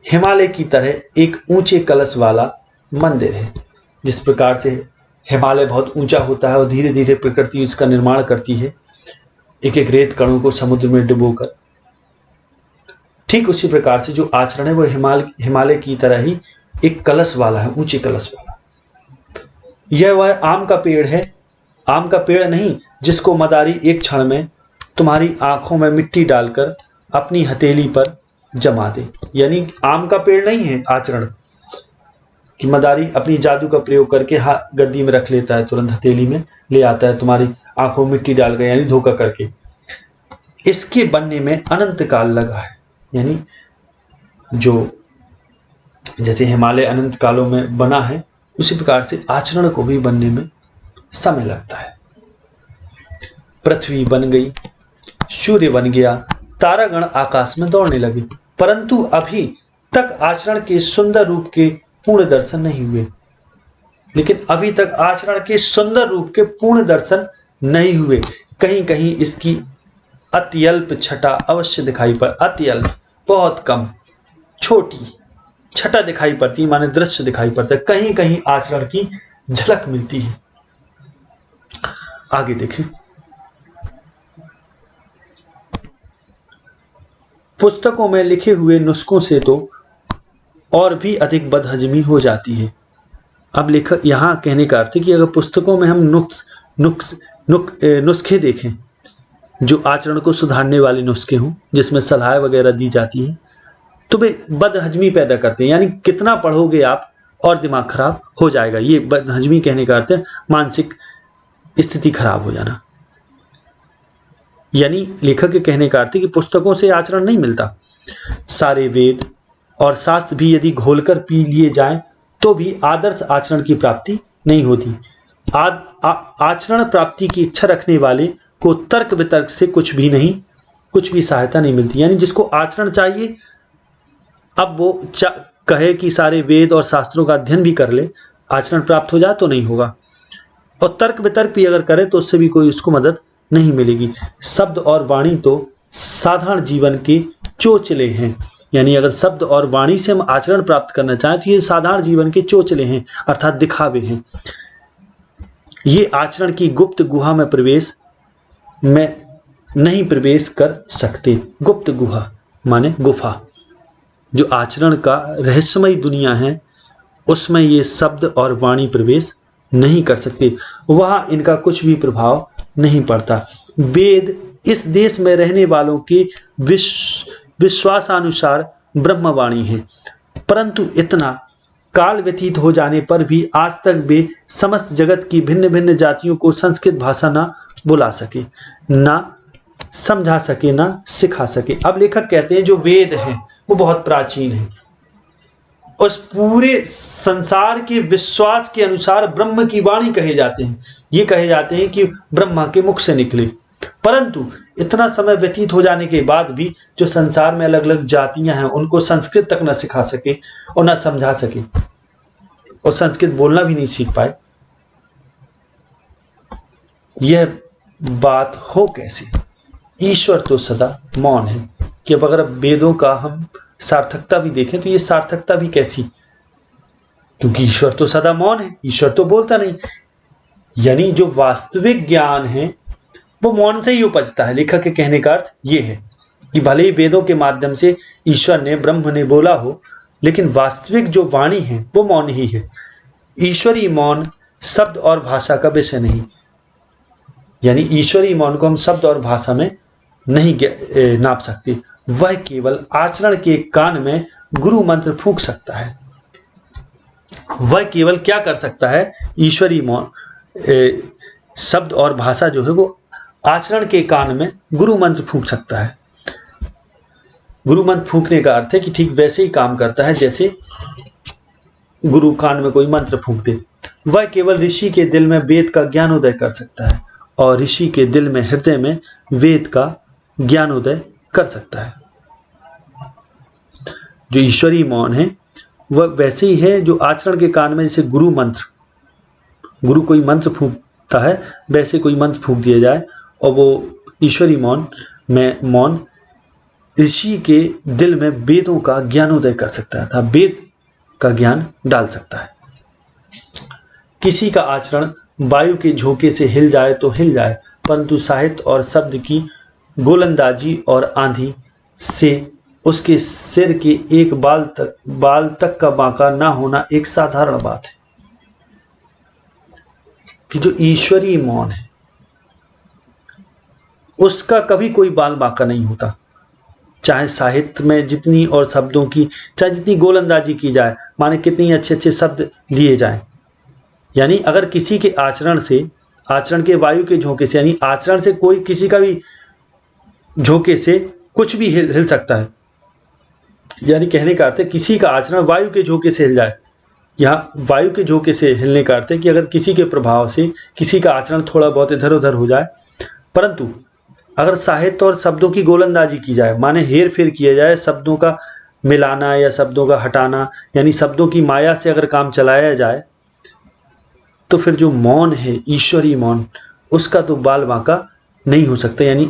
हिमालय की तरह एक ऊंचे कलश वाला मंदिर है। जिस प्रकार से हिमालय बहुत ऊंचा होता है और धीरे धीरे प्रकृति इसका निर्माण करती है एक एक रेत कणों को समुद्र में डुबोकर, ठीक उसी प्रकार से जो आचरण है वो हिमालय की तरह ही एक कलश वाला है, ऊंचे कलश वाला। यह वह आम का पेड़ है, आम का पेड़ नहीं जिसको मदारी एक क्षण में तुम्हारी आंखों में मिट्टी डालकर अपनी हथेली पर जमा दे। यानी आम का पेड़ नहीं है आचरण कि मदारी अपनी जादू का प्रयोग करके गद्दी में रख लेता है, तुरंत हथेली में ले आता है तुम्हारी आंखों में मिट्टी डाल कर, यानी धोखा करके। इसके बनने में अनंत काल लगा है, यानी जो जैसे हिमालय अनंत कालों में बना है उसी प्रकार से आचरण को भी बनने में समय लगता है। पृथ्वी बन गई, सूर्य बन गया, तारागण आकाश में दौड़ने लगे, परंतु अभी तक आचरण के सुंदर रूप के पूर्ण दर्शन नहीं हुए। लेकिन अभी तक आचरण के सुंदर रूप के पूर्ण दर्शन नहीं हुए। कहीं कहीं इसकी अत्यल्प छटा अवश्य दिखाई पड़, अत्यल्प बहुत कम छोटी छटा दिखाई पड़ती, माने दृश्य दिखाई पड़ता है, कहीं कहीं आचरण की झलक मिलती है। आगे देखें, पुस्तकों में लिखे हुए नुस्खों से तो और भी अधिक बदहजमी हो जाती है। अब लेखक यहाँ कहने का अर्थ है कि अगर पुस्तकों में हम नुस्खे देखें जो आचरण को सुधारने वाले नुस्खे हों, जिसमें सलाह वगैरह दी जाती है, तो वे बदहजमी पैदा करते हैं। यानी कितना पढ़ोगे आप और दिमाग खराब हो जाएगा। ये बदहजमी कहने का अर्थ है मानसिक स्थिति खराब हो जाना। यानी लेखक के कहने का अर्थ है कि पुस्तकों से आचरण नहीं मिलता। सारे वेद और शास्त्र भी यदि घोलकर पी लिए जाएं तो भी आदर्श आचरण की प्राप्ति नहीं होती। आचरण प्राप्ति की इच्छा रखने वाले को तर्क वितर्क से कुछ भी सहायता नहीं मिलती। यानी जिसको आचरण चाहिए, अब वो कहे कि सारे वेद और शास्त्रों का अध्ययन भी कर ले, आचरण प्राप्त हो जाए तो नहीं होगा। और तर्क वितर्क भी अगर करे तो उससे भी कोई उसको मदद नहीं मिलेगी। शब्द और वाणी तो साधारण जीवन के चोचले हैं। यानी अगर शब्द और वाणी से हम आचरण प्राप्त करना चाहें तो ये साधारण जीवन के चोचले हैं, अर्थात दिखावे हैं। ये आचरण की गुप्त गुहा में नहीं प्रवेश कर सकते। गुप्त गुहा माने गुफा। जो आचरण का रहस्यमय दुनिया है उसमें ये शब्द और वाणी प्रवेश नहीं कर सकते, वहां इनका कुछ भी प्रभाव नहीं पड़ता। वेद इस देश में रहने वालों के विश्वासानुसार ब्रह्मवाणी है, परंतु इतना काल व्यतीत हो जाने पर भी आज तक वे समस्त जगत की भिन्न भिन्न जातियों को संस्कृत भाषा ना बुला सके, ना समझा सके, ना सिखा सके। अब लेखक कहते हैं जो वेद हैं वो बहुत प्राचीन है, उस पूरे संसार के विश्वास के अनुसार ब्रह्म की वाणी कहे जाते हैं। ये कहे जाते हैं कि ब्रह्मा के मुख से निकले, परंतु इतना समय व्यतीत हो जाने के बाद भी जो संसार में अलग अलग जातियां हैं उनको संस्कृत तक न सिखा सके और न समझा सके और संस्कृत बोलना भी नहीं सीख पाए। यह बात हो कैसे? ईश्वर तो सदा मौन है। कि अब अगर वेदों का हम सार्थकता भी देखें तो ये सार्थकता भी कैसी, क्योंकि ईश्वर तो सदा मौन है, ईश्वर तो बोलता नहीं। यानी जो वास्तविक ज्ञान है वो मौन से ही उपजता है। लेखक के कहने का अर्थ ये है कि भले ही वेदों के माध्यम से ईश्वर ने, ब्रह्म ने बोला हो, लेकिन वास्तविक जो वाणी है वो मौन ही है। ईश्वरी मौन शब्द और भाषा का विषय नहीं। यानी ईश्वरी मौन को हम शब्द और भाषा में नहीं नाप सकते। वह केवल आचरण के कान में गुरु मंत्र फूंक सकता है। वह केवल क्या कर सकता है? ईश्वरी मौन शब्द और भाषा जो है वो आचरण के कान में गुरु मंत्र फूंक सकता है। गुरु मंत्र फूंकने का अर्थ है कि ठीक वैसे ही काम करता है जैसे गुरु कान में कोई मंत्र फूंक दे। वह केवल ऋषि के दिल में वेद का ज्ञानोदय कर सकता है और ऋषि के दिल में, हृदय में वेद का ज्ञानोदय कर सकता है। जो ईश्वरी मौन है वह वैसे ही है जो आचरण के कान में, जैसे गुरु कोई मंत्र फूंकता है वैसे कोई मंत्र फूंक दिया जाए और वो ईश्वरी मौन ऋषि के दिल में वेदों का ज्ञानोदय कर सकता है, अर्थात वेद का ज्ञान डाल सकता है। किसी का आचरण वायु के झोंके से हिल जाए तो हिल जाए, परंतु साहित्य और शब्द की गोलंदाजी और आंधी से उसके सिर के एक बाल तक का बांका ना होना एक साधारण बात है। कि जो ईश्वरीय मौन है उसका कभी कोई बाल बांका नहीं होता। चाहे साहित्य में जितनी और शब्दों की चाहे जितनी गोलंदाजी की जाए, माने कितनी अच्छे अच्छे शब्द लिए जाएं, यानी अगर किसी के आचरण के वायु के झोंके से, यानी आचरण से कोई किसी का भी झोंके से कुछ भी हिल सकता है। यानी कहने का अर्थ है किसी का आचरण वायु के झोंके से हिल जाए। यहाँ वायु के झोंके से हिलने का अर्थ है कि अगर किसी के प्रभाव से किसी का आचरण थोड़ा बहुत इधर उधर हो जाए, परंतु अगर साहित्य और शब्दों की गोलंदाजी की जाए, माने हेर फेर किया जाए, शब्दों का मिलाना या शब्दों का हटाना, यानी शब्दों की माया से अगर काम चलाया जाए, तो फिर जो मौन है, ईश्वरी मौन, उसका तो बाल बांका नहीं हो सकता। यानी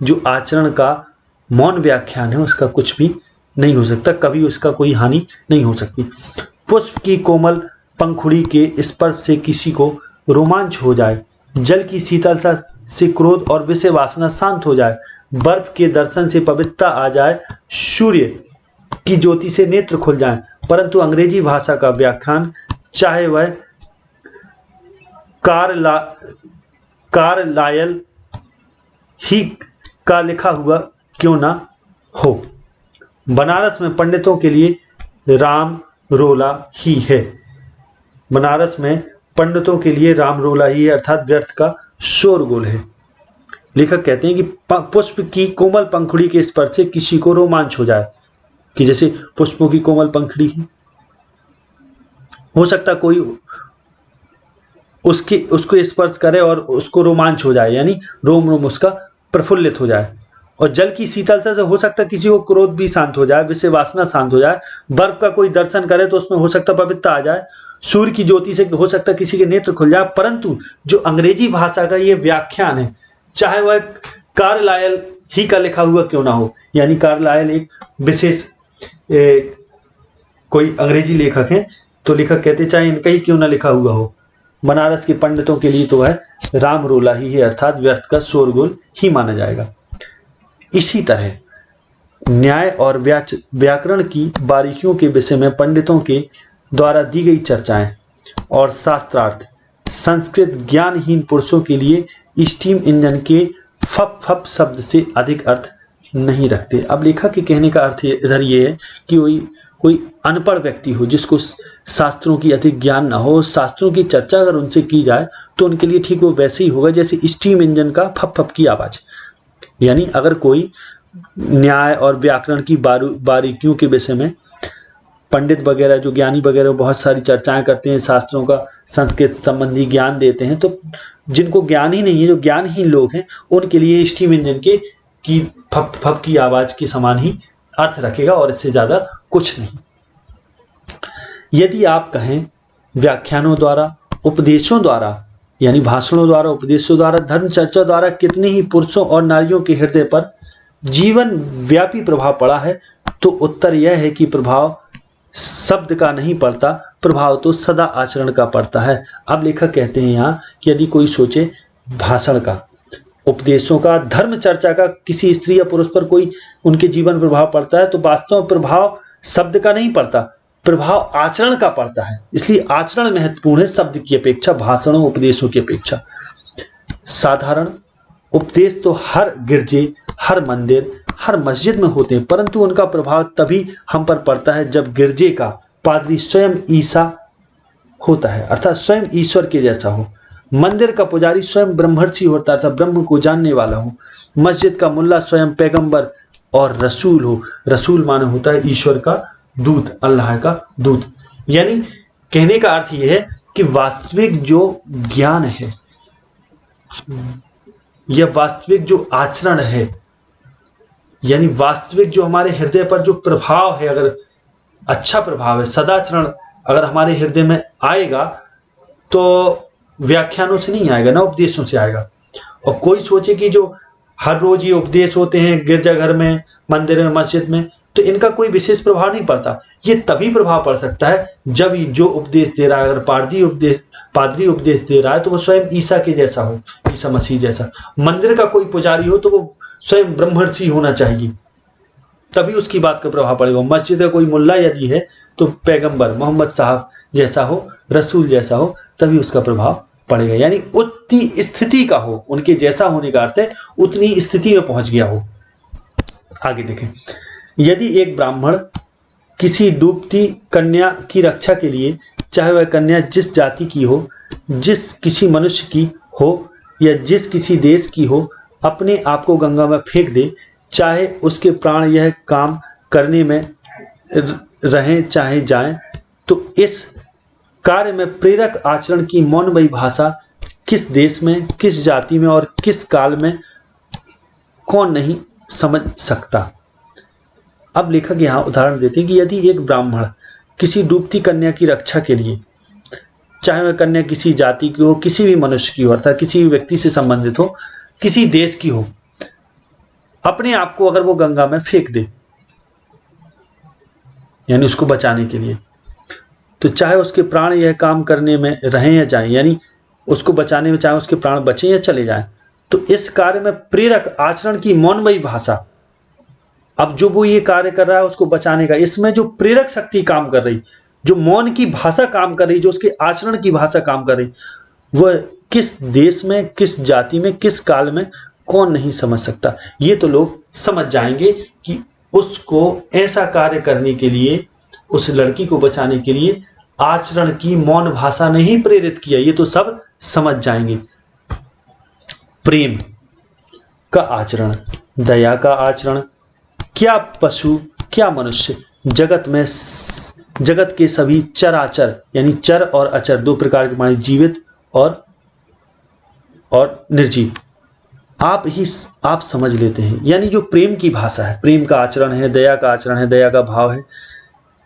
जो आचरण का मौन व्याख्यान है उसका कुछ भी नहीं हो सकता, कभी उसका कोई हानि नहीं हो सकती। पुष्प की कोमल पंखुड़ी के स्पर्श से किसी को रोमांच हो जाए, जल की शीतलता से क्रोध और विषय वासना शांत हो जाए, बर्फ के दर्शन से पवित्रता आ जाए, सूर्य की ज्योति से नेत्र खुल जाएं, परंतु अंग्रेजी भाषा का व्याख्यान, चाहे वह कार्लायल ही का लिखा हुआ क्यों ना हो। बनारस में पंडितों के लिए राम रोला ही है। बनारस में पंडितों के लिए राम रोला ही है, अर्थात व्यर्थ का शोरगुल है। लेखक कहते हैं कि पुष्प की कोमल पंखुड़ी के स्पर्श से किसी को रोमांच हो जाए, कि जैसे पुष्पों की कोमल पंखुड़ी है, हो सकता कोई उसको स्पर्श करे और उसको रोमांच हो जाए, यानी रोम रोम उसका प्रफुल्लित हो जाए। और जल की शीतलता से हो सकता किसी को क्रोध भी शांत हो जाए, विषय वासना शांत हो जाए। बर्फ का कोई दर्शन करे तो उसमें हो सकता पवित्रता आ जाए। सूर्य की ज्योति से हो सकता किसी के नेत्र खुल जाए। परंतु जो अंग्रेजी भाषा का ये व्याख्यान है, चाहे वह कार्लाइल ही का लिखा हुआ क्यों ना हो, यानी कार्लाइल एक विशेष कोई अंग्रेजी लेखक है, तो लेखक कहते चाहे इनका ही क्यों ना लिखा हुआ हो, बनारस के पंडितों के लिए तो वह राम रोला ही है, अर्थात व्यर्थ का शोरगुल ही माना जाएगा। इसी तरह न्याय और व्याकरण की बारीकियों के विषय में पंडितों के द्वारा दी गई चर्चाएं और शास्त्रार्थ संस्कृत ज्ञानहीन पुरुषों के लिए स्टीम इंजन के फप फप शब्द से अधिक अर्थ नहीं रखते। अब लेखक के कहने का अर्थ इधर ये है कि कोई अनपढ़ व्यक्ति हो, जिसको शास्त्रों की अधिक ज्ञान ना हो, शास्त्रों की चर्चा अगर उनसे की जाए तो उनके लिए ठीक वो वैसे ही होगा जैसे स्टीम इंजन का फप फप की आवाज़। यानी अगर कोई न्याय और व्याकरण की बारीकियों के विषय में पंडित वगैरह, जो ज्ञानी वगैरह बहुत सारी चर्चाएं करते हैं, शास्त्रों का संस्कृत संबंधी ज्ञान देते हैं, तो जिनको ज्ञान ही नहीं है, जो ज्ञानहीन लोग हैं, उनके लिए स्टीम इंजन की फप फप की आवाज़ के समान ही अर्थ रखेगा और इससे ज़्यादा कुछ नहीं। यदि आप कहें व्याख्यानों द्वारा, उपदेशों द्वारा, यानी भाषणों द्वारा, उपदेशों द्वारा, धर्म चर्चा द्वारा कितने ही पुरुषों और नारियों के हृदय पर जीवन व्यापी प्रभाव पड़ा है, तो उत्तर यह है कि प्रभाव शब्द का नहीं पड़ता, प्रभाव तो सदा आचरण का पड़ता है। अब लेखक कहते हैं यहाँ कि यदि कोई सोचे भाषण का, उपदेशों का, धर्म चर्चा का किसी स्त्री या पुरुष पर कोई उनके जीवन प्रभाव पड़ता है, तो वास्तव में प्रभाव शब्द का नहीं पड़ता, प्रभाव आचरण का पड़ता है। इसलिए आचरण महत्वपूर्ण है शब्द की अपेक्षा, भाषणों उपदेशों की अपेक्षा। साधारण उपदेश तो हर गिरजे, हर मंदिर, हर मस्जिद में होते हैं, परंतु उनका प्रभाव तभी हम पर पड़ता है जब गिरजे का पादरी स्वयं ईसा होता है, अर्थात स्वयं ईश्वर के जैसा हो। मंदिर का पुजारी स्वयं ब्रह्मर्षि होता था, ब्रह्म को जानने वाला हो। मस्जिद का मुल्ला स्वयं पैगंबर और रसूल हो। रसूल माने होता है ईश्वर का दूत, अल्लाह का दूत। यानी कहने का अर्थ यह है कि वास्तविक जो ज्ञान है या वास्तविक जो आचरण है, यानी वास्तविक जो हमारे हृदय पर जो प्रभाव है, अगर अच्छा प्रभाव है, सदाचरण अगर हमारे हृदय में आएगा तो व्याख्यानों से नहीं आएगा, ना उपदेशों से आएगा। और कोई सोचे कि जो हर रोज ये उपदेश होते हैं गिरजाघर में, मंदिर में, मस्जिद में, तो इनका कोई विशेष प्रभाव नहीं पड़ता। ये तभी प्रभाव पड़ सकता है जब जो उपदेश दे रहा है, अगर पादरी उपदेश दे रहा है तो वो स्वयं ईसा के जैसा हो, ईसा मसीह जैसा। मंदिर का कोई पुजारी हो तो वो स्वयं ब्रह्मर्षि होना चाहिए, तभी उसकी बात का प्रभाव पड़ेगा। मस्जिद का कोई मुल्ला यदि है तो पैगंबर मोहम्मद साहब जैसा हो, रसूल जैसा हो, तभी उसका प्रभाव पड़ेगा। यानी उतनी स्थिति का हो, उनके जैसा होने का अर्थ है उतनी स्थिति में पहुंच गया हो। आगे देखें, यदि एक ब्राह्मण किसी डूबती कन्या की रक्षा के लिए, चाहे वह कन्या जिस जाति की हो, जिस किसी मनुष्य की हो या जिस किसी देश की हो, अपने आप को गंगा में फेंक दे, चाहे उसके प्राण यह काम करने में रहें चाहे जाएं, तो इस कार्य में प्रेरक आचरण की मौनमयी भाषा किस देश में, किस जाति में और किस काल में कौन नहीं समझ सकता। अब लेखक यहाँ उदाहरण देते हैं कि यदि एक ब्राह्मण किसी डूबती कन्या की रक्षा के लिए, चाहे वह कन्या किसी जाति की हो, किसी भी मनुष्य की हो, अर्थात किसी भी व्यक्ति से संबंधित हो, किसी देश की हो, अपने आप को अगर वो गंगा में फेंक दे, यानी उसको बचाने के लिए, तो चाहे उसके प्राण यह काम करने में रहें या जाएं, यानी उसको बचाने में चाहे उसके प्राण बचें या चले जाएं, तो इस कार्य में प्रेरक आचरण की मौनमयी भाषा, अब जो वो ये कार्य कर रहा है उसको बचाने का, इसमें जो प्रेरक शक्ति काम कर रही, जो मौन की भाषा काम कर रही, जो उसके आचरण की भाषा काम कर रही, वह किस देश में, किस जाति में, किस काल में कौन नहीं समझ सकता। ये तो लोग समझ जाएंगे कि उसको ऐसा कार्य करने के लिए, उस लड़की को बचाने के लिए आचरण की मौन भाषा ने ही प्रेरित किया, ये तो सब समझ जाएंगे। प्रेम का आचरण, दया का आचरण, क्या पशु क्या मनुष्य, जगत के सभी चराचर यानी चर और अचर, दो प्रकार के माने, जीवित और निर्जीव, आप समझ लेते हैं। यानी जो प्रेम की भाषा है, प्रेम का आचरण है, दया का आचरण है, दया का भाव है,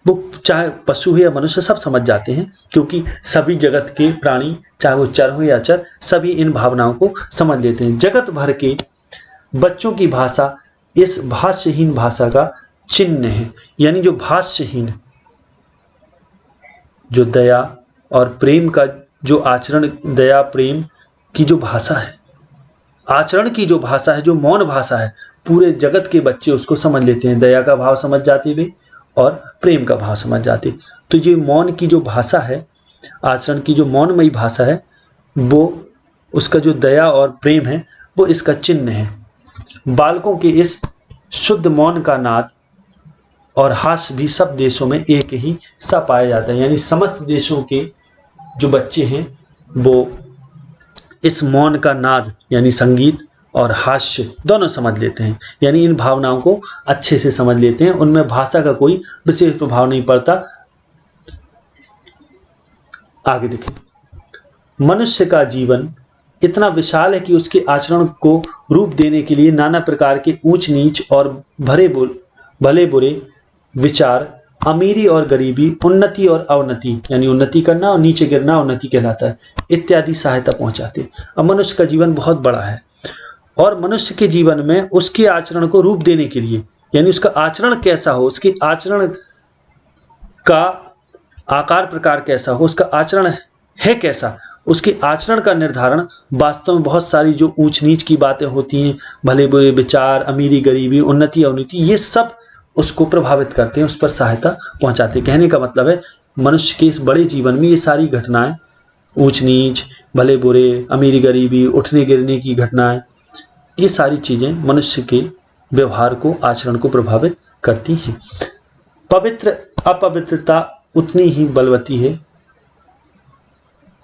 वो चाहे पशु हो या मनुष्य सब समझ जाते हैं, क्योंकि सभी जगत के प्राणी, चाहे वो चर हो या अचर, सभी इन भावनाओं को समझ लेते हैं। जगत भर के बच्चों की भाषा इस भाष्यहीन भाषा का चिन्ह है। यानी जो भाष्यहीन, जो दया और प्रेम का जो आचरण, दया प्रेम की जो भाषा है, आचरण की जो भाषा है, जो मौन भाषा है, पूरे जगत के बच्चे उसको समझ लेते हैं। दया का भाव समझ जाते वे और प्रेम का भाव समझ जाते। तो ये मौन की जो भाषा है, आचरण की जो मौनमयी भाषा है, वो उसका जो दया और प्रेम है, वो इसका चिन्ह है। बालकों के इस शुद्ध मौन का नाद और हास्य भी सब देशों में एक ही सा पाया जाता है। यानी समस्त देशों के जो बच्चे हैं वो इस मौन का नाद यानी संगीत और हास्य दोनों समझ लेते हैं। यानी इन भावनाओं को अच्छे से समझ लेते हैं, उनमें भाषा का कोई विशेष प्रभाव नहीं पड़ता। आगे देखें, मनुष्य का जीवन इतना विशाल है कि उसके आचरण को रूप देने के लिए नाना प्रकार के ऊंच नीच और भले बुरे विचार, अमीरी और गरीबी, उन्नति और अवनति, यानी उन्नति करना और नीचे गिरना उन्नति कहलाता है, इत्यादि सहायता पहुंचाते। अब मनुष्य का जीवन बहुत बड़ा है और मनुष्य के जीवन में उसके आचरण को रूप देने के लिए, यानी उसका आचरण कैसा हो, उसके आचरण का आकार प्रकार कैसा हो, उसका आचरण है कैसा, उसके आचरण का निर्धारण वास्तव में बहुत सारी जो ऊंच नीच की बातें होती हैं, भले बुरे विचार, अमीरी गरीबी, उन्नति अवनति, ये सब उसको प्रभावित करते हैं, उस पर सहायता पहुंचाते हैं। कहने का मतलब है मनुष्य के इस बड़े जीवन में ये सारी घटनाएं, ऊंच नीच, भले बुरे, अमीरी गरीबी, उठने गिरने की घटनाएं, ये सारी चीजें मनुष्य के व्यवहार को, आचरण को प्रभावित करती हैं। पवित्र अपवित्रता उतनी ही बलवती है,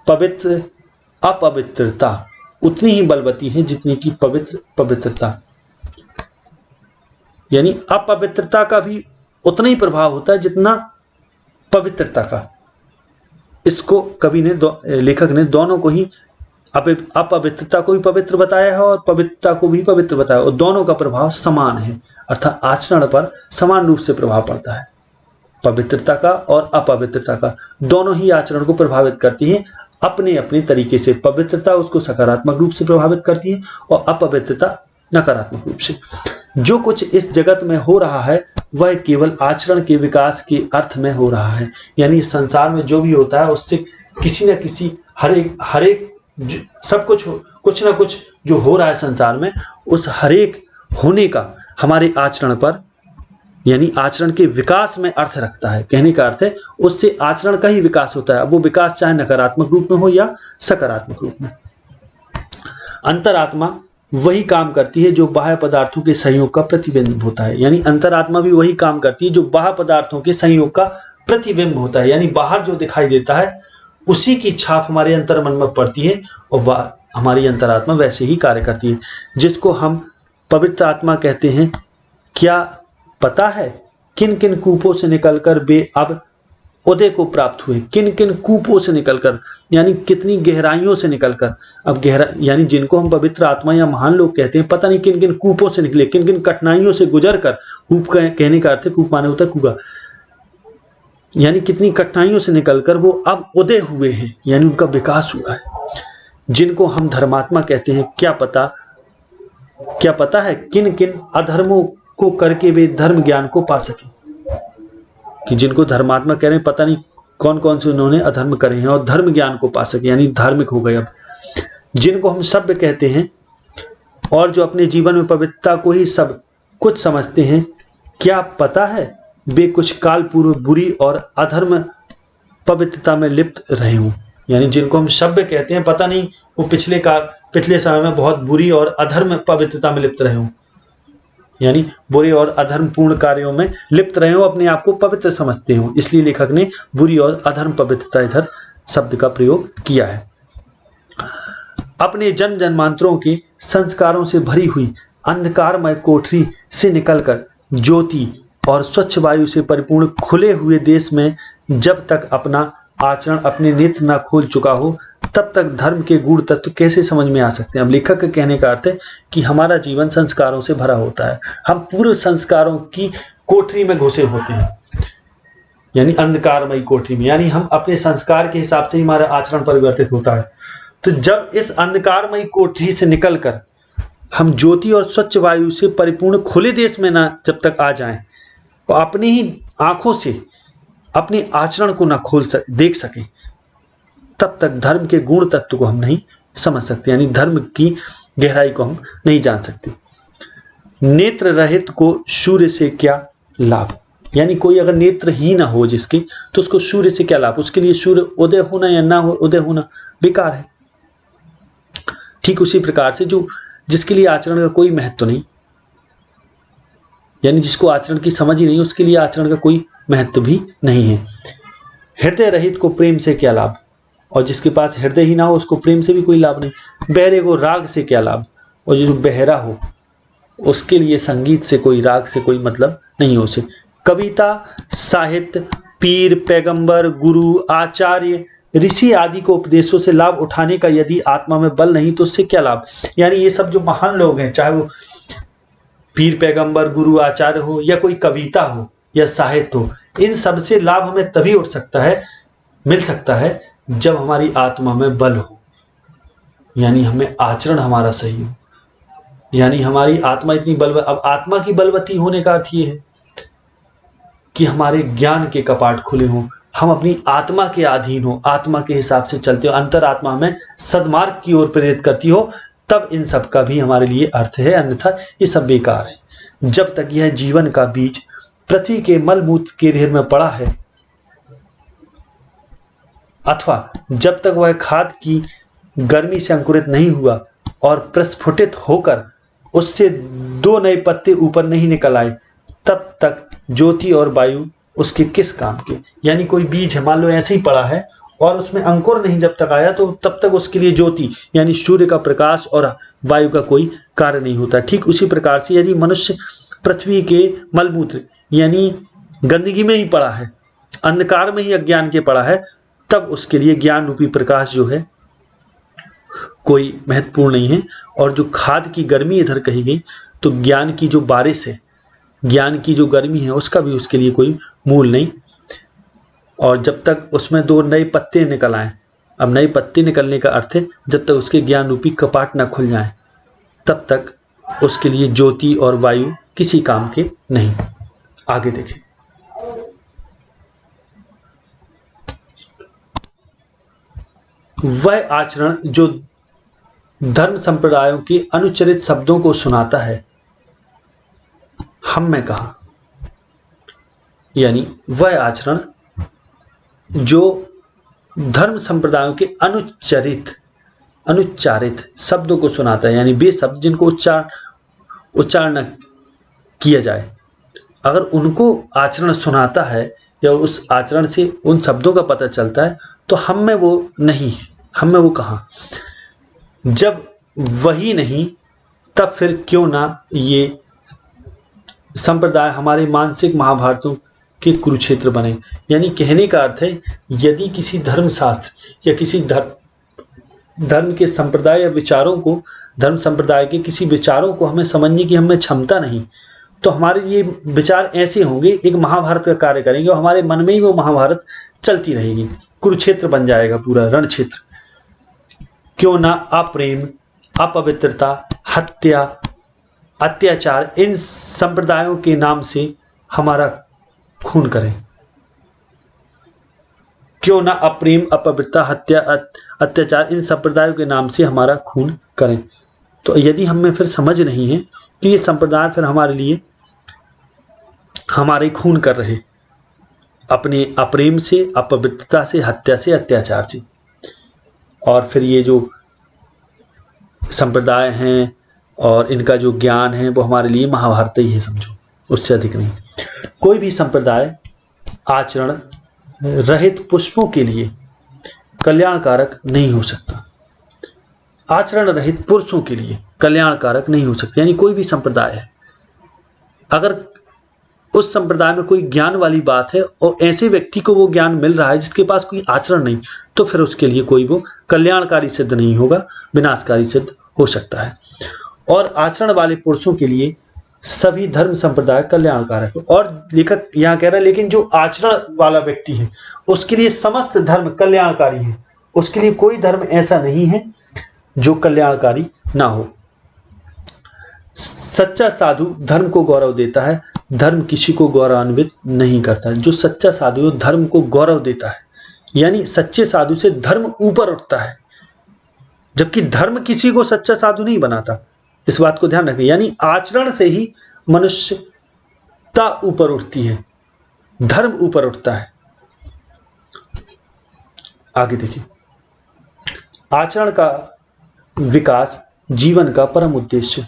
पवित्र अपवित्रता उतनी ही बलवती है जितनी की पवित्र पवित्रता। यानी अपवित्रता का भी उतना ही प्रभाव होता है जितना पवित्रता का। इसको कवि ने लेखक ने दोनों को ही, अपवित्रता को भी पवित्र बताया है और पवित्रता को भी पवित्र बताया, और दोनों का प्रभाव समान है, अर्थात आचरण पर समान रूप से प्रभाव पड़ता है। पवित्रता का और अपवित्रता का दोनों ही आचरण को प्रभावित करती है अपने अपने तरीके से। पवित्रता उसको सकारात्मक रूप से प्रभावित करती है और अपवित्रता नकारात्मक रूप से। जो कुछ इस जगत में हो रहा है वह केवल आचरण के विकास के अर्थ में हो रहा है। यानी इस संसार में जो भी होता है उससे किसी न किसी हर एक सब कुछ ना कुछ जो हो रहा है संसार में, उस हर एक होने का हमारे आचरण पर, यानी आचरण के विकास में अर्थ रखता है। कहने का अर्थ है उससे आचरण का ही विकास होता है। अब वो विकास चाहे नकारात्मक रूप में हो या सकारात्मक रूप में। अंतरात्मा वही काम करती है जो बाह्य पदार्थों के संयोग का प्रतिबिंब होता है। यानी अंतरात्मा भी वही काम करती है जो बाह्य पदार्थों के संयोग का प्रतिबिंब होता है। यानी बाहर जो दिखाई देता है उसी की छाप हमारे अंतर्मन में पड़ती है और हमारी अंतरात्मा वैसे ही कार्य करती है, जिसको हम पवित्र आत्मा कहते हैं। क्या पता है किन किन कूपों से निकलकर वे अब उदय को प्राप्त हुए? किन किन कूपों से निकलकर, यानी कितनी गहराइयों से निकलकर। अब यानी जिनको हम पवित्र आत्मा या महान लोग कहते हैं, पता नहीं किन किन कूपों से निकले, किन किन कठिनाइयों से गुजर कर। कूप कहने का अर्थ है, कूप माने होता है कुआं, यानी कितनी कठिनाइयों से निकलकर वो अब उदय हुए हैं, यानी उनका विकास हुआ है। जिनको हम धर्मात्मा कहते हैं, क्या पता है किन किन अधर्मों को करके वे धर्म ज्ञान को पा सके। कि जिनको धर्मात्मा कह रहे हैं, पता नहीं कौन कौन से उन्होंने अधर्म करे हैं और धर्म ज्ञान को पा सके, यानी धार्मिक हो गए। अब जिनको हम सभ्य कहते हैं और जो अपने जीवन में पवित्रता को ही सब कुछ समझते हैं, क्या पता है वे कुछ काल पूर्व बुरी और अधर्म पवित्रता में लिप्त रहे हों। यानी जिनको हम सभ्य कहते हैं, पता नहीं वो पिछले समय में बहुत बुरी और अधर्म पवित्रता में लिप्त रहे हों, यानी बुरे और अधर्मपूर्ण कार्यों में लिप्त रहे हो, अपने आप को पवित्र समझते हो, इसलिए लेखक ने बुरी और अधर्म पवित्रता इधर शब्द का प्रयोग किया है। अपने जन्म जन्मांतरों के संस्कारों से भरी हुई अंधकारमय कोठरी से निकलकर ज्योति और स्वच्छ वायु से परिपूर्ण खुले हुए देश में जब तक अपना आचरण अपने नेत्र न खोल चुका हो, तब तक धर्म के गूढ़ तत्व कैसे समझ में आ सकते हैं। अब लेखक के कहने का अर्थ है कि हमारा जीवन संस्कारों से भरा होता है, हम पूर्व संस्कारों की कोठरी में घुसे होते हैं, यानी अंधकारमयी कोठरी में, यानी हम अपने संस्कार के हिसाब से ही हमारा आचरण परिवर्तित होता है। तो जब इस अंधकारमयी कोठरी से निकलकर हम ज्योति और स्वच्छ वायु से परिपूर्ण खुले देश में ना जब तक आ जाएं, तो अपनी ही आंखों से अपने आचरण को ना देख सकें, तब तक धर्म के गुण तत्व को हम नहीं समझ सकते, यानी धर्म की गहराई को हम नहीं जान सकते। नेत्र रहित को सूर्य से क्या लाभ, यानी कोई अगर नेत्र ही ना हो जिसके, तो उसको सूर्य से क्या लाभ, उसके लिए सूर्य उदय होना या ना हो उदय होना बेकार है। ठीक उसी प्रकार से जिसके लिए आचरण का कोई महत्व नहीं, यानी जिसको आचरण की समझ ही नहीं, उसके लिए आचरण का कोई महत्व भी नहीं है। हृदय रहित को प्रेम से क्या लाभ, और जिसके पास हृदय ही ना हो उसको प्रेम से भी कोई लाभ नहीं। बहरे को राग से क्या लाभ, और जो बहरा हो उसके लिए संगीत से कोई राग से कोई मतलब नहीं हो उसे। कविता साहित्य पीर पैगंबर गुरु आचार्य ऋषि आदि को उपदेशों से लाभ उठाने का यदि आत्मा में बल नहीं तो उससे क्या लाभ। यानी ये सब जो महान लोग हैं, चाहे वो पीर पैगंबर गुरु आचार्य हो या कोई कविता हो या साहित्य हो, इन सब से लाभ हमें तभी उठ सकता है, मिल सकता है जब हमारी आत्मा में बल हो, यानी हमें आचरण हमारा सही हो, यानी हमारी आत्मा इतनी अब आत्मा की बलवती होने का अर्थ ये है कि हमारे ज्ञान के कपाट खुले हों, हम अपनी आत्मा के अधीन हो, आत्मा के हिसाब से चलते हो, अंतरात्मा हमें सद्मार्ग की ओर प्रेरित करती हो, तब इन सब का भी हमारे लिए अर्थ है, अन्यथा ये सब बेकार है। जब तक यह जीवन का बीज पृथ्वी के मलमूत्र के ढेर में पड़ा है, अथवा जब तक वह खाद की गर्मी से अंकुरित नहीं हुआ और प्रस्फुटित होकर उससे 2 नए पत्ते ऊपर नहीं निकल आए, तब तक ज्योति और वायु उसके किस काम के। यानी कोई बीज है, मान लो ऐसे ही पड़ा है और उसमें अंकुर नहीं जब तक आया, तो तब तक उसके लिए ज्योति यानी सूर्य का प्रकाश और वायु का कोई कार्य नहीं होता। ठीक उसी प्रकार से यदि मनुष्य पृथ्वी के मलमूत्र यानी गंदगी में ही पड़ा है, अंधकार में ही अज्ञान के पड़ा है, तब उसके लिए ज्ञान रूपी प्रकाश जो है कोई महत्वपूर्ण नहीं है। और जो खाद की गर्मी इधर कही गई, तो ज्ञान की जो बारिश है, ज्ञान की जो गर्मी है, उसका भी उसके लिए कोई मूल नहीं। और जब तक उसमें 2 नए पत्ते निकल आए, अब नए पत्ते निकलने का अर्थ है जब तक उसके ज्ञान रूपी कपाट ना खुल जाए, तब तक उसके लिए ज्योति और वायु किसी काम के नहीं। आगे देखें। वह आचरण जो धर्म संप्रदायों के अनुचरित शब्दों को सुनाता है, हम में कहा, यानी वह आचरण जो धर्म संप्रदायों के अनुच्चारित शब्दों को सुनाता है, यानी वे शब्द जिनको उच्चारण किया जाए, अगर उनको आचरण सुनाता है या उस आचरण से उन शब्दों का पता चलता है, तो हम में वो नहीं है। हम में वो कहाँ, जब वही नहीं तब फिर क्यों ना ये संप्रदाय हमारे मानसिक महाभारतों के कुरुक्षेत्र बने। यानी कहने का अर्थ है, यदि किसी धर्मशास्त्र या किसी धर्म के संप्रदाय या विचारों को, धर्म संप्रदाय के किसी विचारों को हमें समझने की हमें क्षमता नहीं, तो हमारे ये विचार ऐसे होंगे, एक महाभारत का कार्य करेंगे और हमारे मन में ही वो महाभारत चलती रहेगी, कुरुक्षेत्र बन जाएगा पूरा रण क्षेत्र। क्यों ना अप्रेम, अपवित्रता, हत्या, अत्याचार इन संप्रदायों के नाम से हमारा खून करें। क्यों ना अप्रेम, अपवित्रता, हत्या, अत्याचार इन संप्रदायों के नाम से हमारा खून करें। तो यदि हमें फिर समझ नहीं है तो ये संप्रदाय फिर हमारे लिए हमारे खून कर रहे, अपने अप्रेम से, अपवित्रता से, हत्या से, अत्याचार से। और फिर ये जो संप्रदाय हैं और इनका जो ज्ञान है वो हमारे लिए महाभारत ही है, समझो, उससे अधिक नहीं। कोई भी संप्रदाय आचरण रहित पुष्पों के लिए कल्याणकारक नहीं हो सकता। आचरण रहित पुरुषों के लिए कल्याणकारक नहीं हो सकता, यानी कोई भी संप्रदाय है, अगर उस संप्रदाय में कोई ज्ञान वाली बात है और ऐसे व्यक्ति को वो ज्ञान मिल रहा है जिसके पास कोई आचरण नहीं, तो फिर उसके लिए कोई वो कल्याणकारी सिद्ध नहीं होगा, विनाशकारी सिद्ध हो सकता है। और आचरण वाले पुरुषों के लिए सभी धर्म संप्रदाय कल्याणकारक है। और लेखक यहाँ कह रहा है लेकिन जो आचरण वाला व्यक्ति है उसके लिए समस्त धर्म कल्याणकारी है, उसके लिए कोई धर्म ऐसा नहीं है जो कल्याणकारी ना हो। सच्चा साधु धर्म को गौरव देता है, धर्म किसी को गौरवान्वित नहीं करता है। जो सच्चा साधु धर्म को गौरव देता है, यानी सच्चे साधु से धर्म ऊपर उठता है, जबकि धर्म किसी को सच्चा साधु नहीं बनाता। इस बात को ध्यान रखें, यानी आचरण से ही मनुष्यता ऊपर उठती है, धर्म ऊपर उठता है। आगे देखिए, आचरण का विकास जीवन का परम उद्देश्य।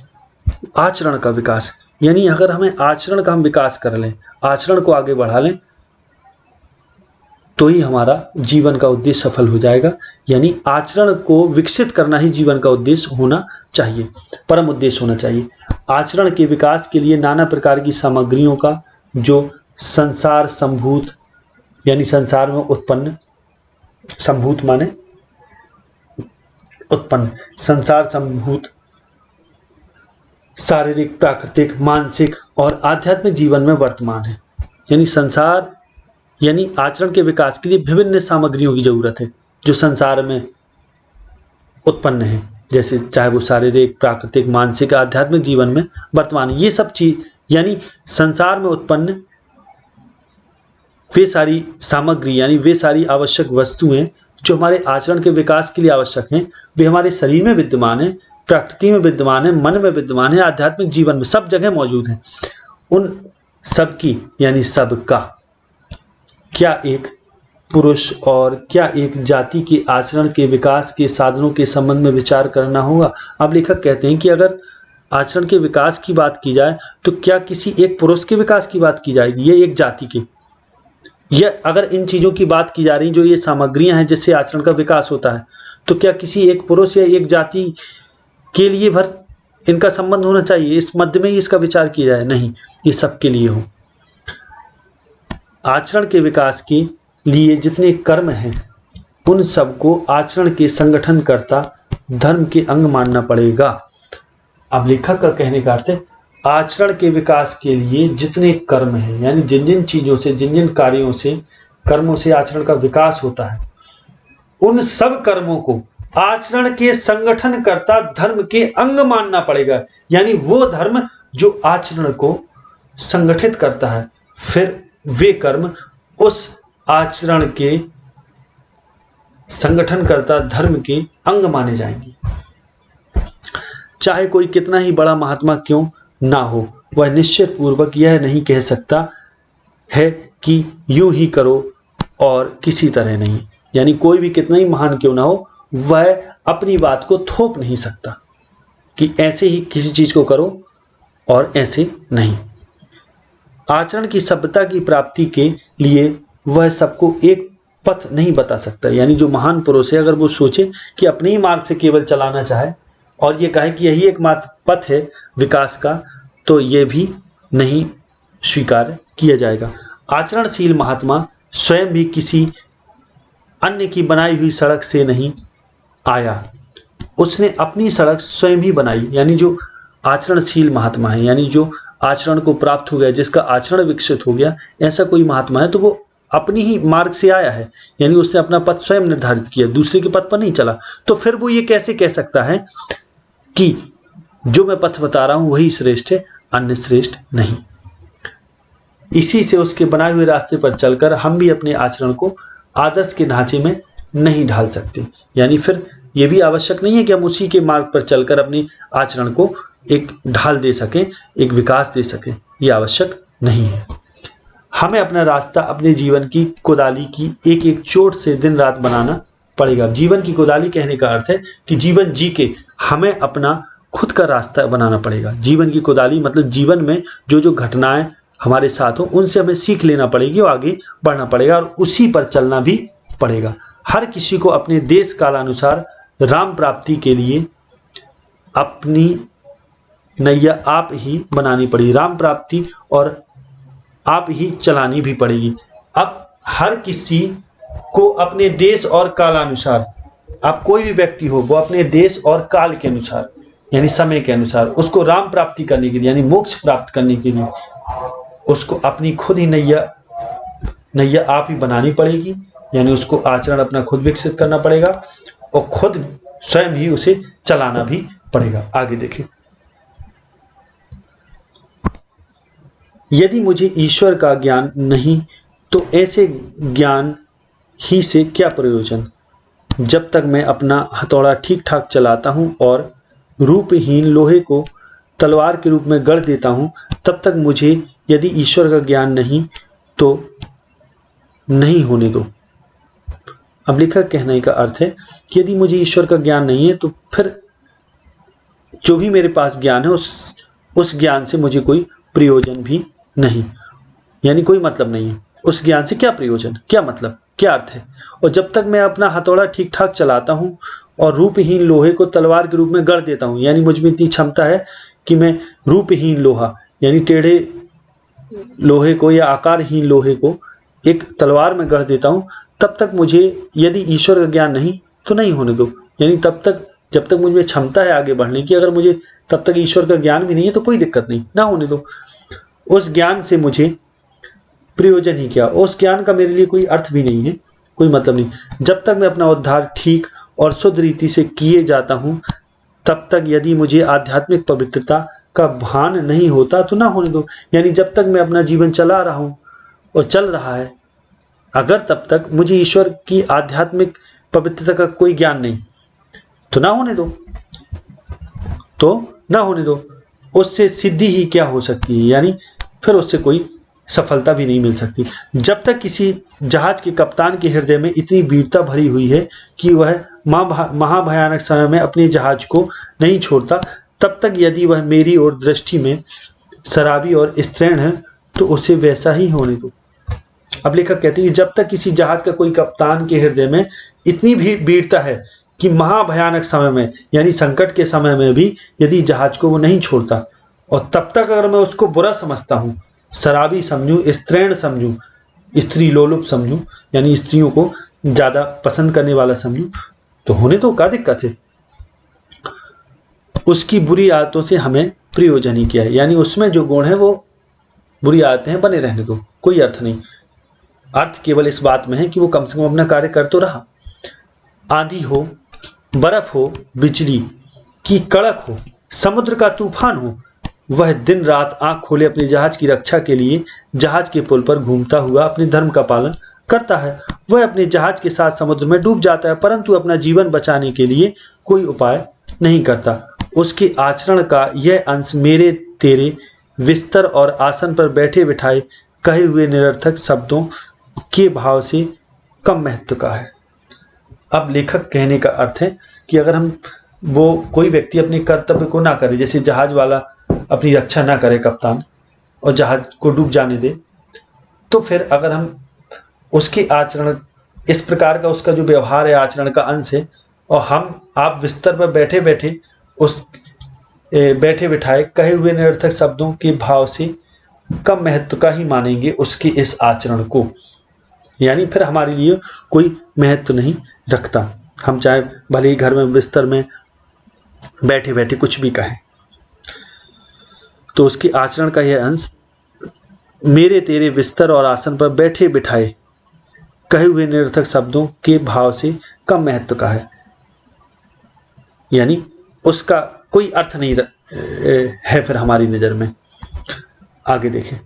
आचरण का विकास यानी अगर हमें आचरण का हम विकास कर लें, आचरण को आगे बढ़ा लें, तो ही हमारा जीवन का उद्देश्य सफल हो जाएगा। यानी आचरण को विकसित करना ही जीवन का उद्देश्य होना चाहिए, परम उद्देश्य होना चाहिए। आचरण के विकास के लिए नाना प्रकार की सामग्रियों का जो संसार संभूत यानी संसार में उत्पन्न, संभूत माने उत्पन्न, संसार संभूत शारीरिक, प्राकृतिक, मानसिक और आध्यात्मिक जीवन में वर्तमान है। यानी संसार यानी आचरण के विकास के लिए विभिन्न सामग्रियों की जरूरत है जो संसार में उत्पन्न है, जैसे चाहे वो शारीरिक, प्राकृतिक, मानसिक, आध्यात्मिक जीवन में वर्तमान है। ये सब चीज यानी संसार में उत्पन्न वे सारी सामग्री यानी वे सारी आवश्यक वस्तुएं जो हमारे आचरण के विकास के लिए आवश्यक हैं, वे हमारे शरीर में विद्यमान है, प्रकृति में विद्यमान है, मन में विद्यमान है, आध्यात्मिक जीवन में सब जगह मौजूद हैं। उन सब की यानी सबका क्या एक पुरुष और क्या एक जाति के आचरण के विकास के साधनों के संबंध में विचार करना होगा। अब लेखक कहते हैं कि अगर आचरण के विकास की बात की जाए तो क्या किसी एक पुरुष के विकास की बात की जाएगी, ये एक जाति के, या अगर इन चीज़ों की बात की जा रही जो ये सामग्रियां हैं जिससे आचरण का विकास होता है, तो क्या किसी एक पुरुष या एक जाति के लिए भर इनका संबंध होना चाहिए, इस मध्य में ही इसका विचार किया जाए? नहीं, ये सबके लिए हो। आचरण के विकास के लिए जितने कर्म हैं उन सबको आचरण के संगठनकर्ता धर्म के अंग मानना पड़ेगा। अब लेखक का कहने का अर्थ है आचरण के विकास के लिए जितने कर्म हैं यानी जिन जिन चीजों से, जिन जिन कार्यों से, कर्मों से आचरण का विकास होता है, उन सब कर्मों को आचरण के संगठनकर्ता धर्म के अंग मानना पड़ेगा। यानी वो धर्म जो आचरण को संगठित करता है, फिर वे कर्म उस आचरण के संगठनकर्ता धर्म के अंग माने जाएंगे। चाहे कोई कितना ही बड़ा महात्मा क्यों ना हो, वह निश्चित पूर्वक यह नहीं कह सकता है कि यूं ही करो और किसी तरह नहीं। यानी कोई भी कितना ही महान क्यों ना हो, वह अपनी बात को थोप नहीं सकता कि ऐसे ही किसी चीज को करो और ऐसे नहीं। आचरण की सभ्यता की प्राप्ति के लिए वह सबको एक पथ नहीं बता सकता। यानी जो महान पुरुष है, अगर वो सोचे कि अपने ही मार्ग से केवल चलाना चाहे और ये कहे कि यही एकमात्र पथ है विकास का, तो ये भी नहीं स्वीकार किया जाएगा। आचरणशील महात्मा स्वयं भी किसी अन्य की बनाई हुई सड़क से नहीं आया, उसने अपनी सड़क स्वयं ही बनाई। यानी जो आचरणशील महात्मा है, यानी जो आचरण को प्राप्त हो गया, जिसका आचरण विकसित हो गया, ऐसा कोई महात्मा है तो वो अपनी ही मार्ग से आया है। यानी उसने अपना पथ स्वयं निर्धारित किया, दूसरे के पथ पर नहीं चला। तो फिर वो ये कैसे कह सकता है कि जो मैं पथ बता रहा हूं वही श्रेष्ठ है, अन्य श्रेष्ठ नहीं। इसी से उसके बनाए हुए रास्ते पर चलकर हम भी अपने आचरण को आदर्श के ढांचे में नहीं ढाल सकते। यानी फिर यह भी आवश्यक नहीं है कि हम उसी के मार्ग पर चलकर अपने आचरण को एक ढाल दे सकें, एक विकास दे सकें, यह आवश्यक नहीं है। हमें अपना रास्ता अपने जीवन की कुदाली की एक एक चोट से दिन रात बनाना पड़ेगा। जीवन की कुदाली कहने का अर्थ है कि जीवन जी के हमें अपना खुद का रास्ता बनाना पड़ेगा। जीवन की कुदाली मतलब जीवन में जो जो घटनाएं हमारे साथ हो उनसे हमें सीख लेना पड़ेगी और आगे बढ़ना पड़ेगा और उसी पर चलना भी पड़ेगा। हर किसी को अपने देश कालानुसार राम प्राप्ति के लिए अपनी नैया आप ही बनानी पड़ेगी। राम प्राप्ति और आप ही चलानी भी पड़ेगी। अब हर किसी को अपने देश और कालानुसार, आप कोई भी व्यक्ति हो वो अपने देश और काल के अनुसार यानी समय के अनुसार उसको राम प्राप्ति करने के लिए यानी मोक्ष प्राप्त करने के लिए उसको अपनी खुद ही नैया आप ही बनानी पड़ेगी। यानी उसको आचरण अपना खुद विकसित करना पड़ेगा और खुद स्वयं ही उसे चलाना भी पड़ेगा। आगे देखें, यदि मुझे ईश्वर का ज्ञान नहीं तो ऐसे ज्ञान ही से क्या प्रयोजन। जब तक मैं अपना हथौड़ा ठीक ठाक चलाता हूं और रूपहीन लोहे को तलवार के रूप में गढ़ देता हूं तब तक मुझे यदि ईश्वर का ज्ञान नहीं तो नहीं होने दो। अब लेखक कहने का अर्थ है कि यदि मुझे ईश्वर का ज्ञान नहीं है तो फिर जो भी मेरे पास ज्ञान है उस ज्ञान से मुझे कोई प्रयोजन भी नहीं, यानी कोई मतलब नहीं है। उस ज्ञान से क्या प्रयोजन, क्या मतलब, क्या अर्थ है। और जब तक मैं अपना हथौड़ा ठीक ठाक चलाता हूँ और रूपहीन लोहे को तलवार के रूप में गढ़ देता हूँ, यानी मुझ में इतनी क्षमता है कि मैं रूपहीन लोहा यानी टेढ़े लोहे को या आकारहीन लोहे को एक तलवार में गढ़ देता हूँ, तब तक मुझे यदि ईश्वर का ज्ञान नहीं तो नहीं होने दो। यानी तब तक जब तक मुझ में क्षमता है आगे बढ़ने की, अगर मुझे तब तक ईश्वर का ज्ञान भी नहीं है तो कोई दिक्कत नहीं, ना होने दो। उस ज्ञान से मुझे प्रयोजन ही क्या, उस ज्ञान का मेरे लिए कोई अर्थ भी नहीं है, कोई मतलब नहीं। जब तक मैं अपना उद्धार ठीक और शुद्ध रीति से किए जाता हूँ तब तक यदि मुझे आध्यात्मिक पवित्रता का भान नहीं होता तो ना होने दो। यानी जब तक मैं अपना जीवन चला रहा हूँ और चल रहा है, अगर तब तक मुझे ईश्वर की आध्यात्मिक पवित्रता का कोई ज्ञान नहीं तो ना होने दो, तो ना होने दो। उससे सिद्धि ही क्या हो सकती है, यानी फिर उससे कोई सफलता भी नहीं मिल सकती। जब तक किसी जहाज के कप्तान के हृदय में इतनी वीरता भरी हुई है कि वह महाभयानक समय में अपने जहाज को नहीं छोड़ता, तब तक यदि वह मेरी ओर दृष्टि में शराबी और स्त्रैण है तो उसे वैसा ही होने दो। अब लेखक कहते हैं कि जब तक किसी जहाज का कोई कप्तान के हृदय में इतनी भी वीरता है कि महाभयानक समय में यानी संकट के समय में भी यदि जहाज को वो नहीं छोड़ता, और तब तक अगर मैं उसको बुरा समझता हूँ, शराबी समझूं, स्त्रैण समझूं, स्त्री लोलुप समझूं यानी स्त्रियों को ज़्यादा पसंद करने वाला समझूं, तो होने तो क्या दिक्कत है। उसकी बुरी आदतों से हमें प्रयोजन ही क्या है, यानी उसमें जो गुण है वो बुरी आदतें हैं, बने रहने दो, कोई अर्थ नहीं। अर्थ केवल इस बात में है कि वो कम से कम अपना कार्य कर तो रहा। आंधी हो, बर्फ हो, बिजली की कड़क हो, समुद्र का तूफान हो, वह दिन रात आंख खोले अपने जहाज की रक्षा के लिए जहाज के पुल पर घूमता हुआ अपने धर्म का पालन करता है। वह अपने जहाज के साथ समुद्र में डूब जाता है, परंतु अपना जीवन बचाने के लिए कोई उपाय नहीं करता। उसके आचरण का यह अंश मेरे तेरे बिस्तर और आसन पर बैठे बिठाए कहे हुए निरर्थक शब्दों के भाव से कम महत्व का है। अब लेखक कहने का अर्थ है कि अगर हम वो कोई व्यक्ति अपने कर्तव्य को ना करे, जैसे जहाज वाला अपनी रक्षा ना करे कप्तान और जहाज को डूब जाने दे, तो फिर अगर हम उसके आचरण इस प्रकार का उसका जो व्यवहार है आचरण का अंश है, और आप बिस्तर पर बैठे बिठाए कहे हुए निरर्थक शब्दों के भाव से कम महत्व का ही मानेंगे उसके इस आचरण को, यानी फिर हमारे लिए कोई महत्व नहीं रखता। हम चाहे भले ही घर में बिस्तर में बैठे बैठे कुछ भी कहें, तो उसके आचरण का यह अंश मेरे तेरे बिस्तर और आसन पर बैठे बिठाए कहे हुए निरर्थक शब्दों के भाव से कम महत्व का है, यानी उसका कोई अर्थ नहीं है फिर हमारी नजर में। आगे देखें,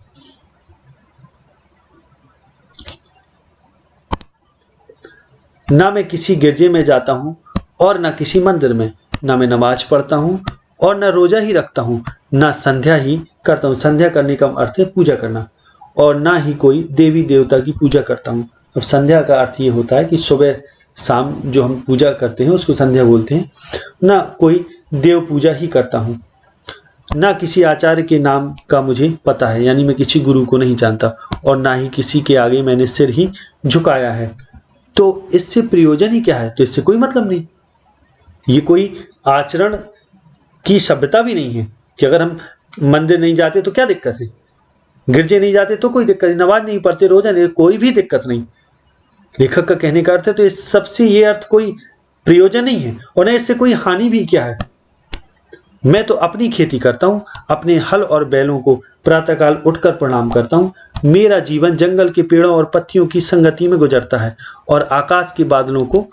ना मैं किसी गिरजे में जाता हूं और ना किसी मंदिर में, ना मैं नमाज पढ़ता हूं और ना रोजा ही रखता हूं, ना संध्या ही करता हूं। संध्या करने का अर्थ है पूजा करना, और ना ही कोई देवी देवता की पूजा करता हूं। अब संध्या का अर्थ ये होता है कि सुबह शाम जो हम पूजा करते हैं उसको संध्या बोलते हैं, ना कोई देव पूजा ही करता हूँ, ना किसी आचार्य के नाम का मुझे पता है, यानी मैं किसी गुरु को नहीं जानता, और ना ही किसी के आगे मैंने सिर ही झुकाया है। तो इससे प्रयोजन ही क्या है? तो इससे कोई मतलब नहीं। ये कोई आचरण की सभ्यता भी नहीं है कि अगर हम मंदिर नहीं जाते तो क्या दिक्कत है, गिरजे नहीं जाते तो कोई दिक्कत नहीं, नमाज नहीं पढ़ते, रोजा नहीं, कोई भी दिक्कत नहीं। लेखक का कहने का अर्थ है तो इस सबसे ये अर्थ कोई प्रयोजन नहीं है, और न इससे कोई हानि भी क्या है। मैं तो अपनी खेती करता हूँ, अपने हल और बैलों को प्रातःकाल उठकर प्रणाम करता हूँ। मेरा जीवन जंगल के पेड़ों और पत्तियों की संगति में गुजरता है, और आकाश के बादलों को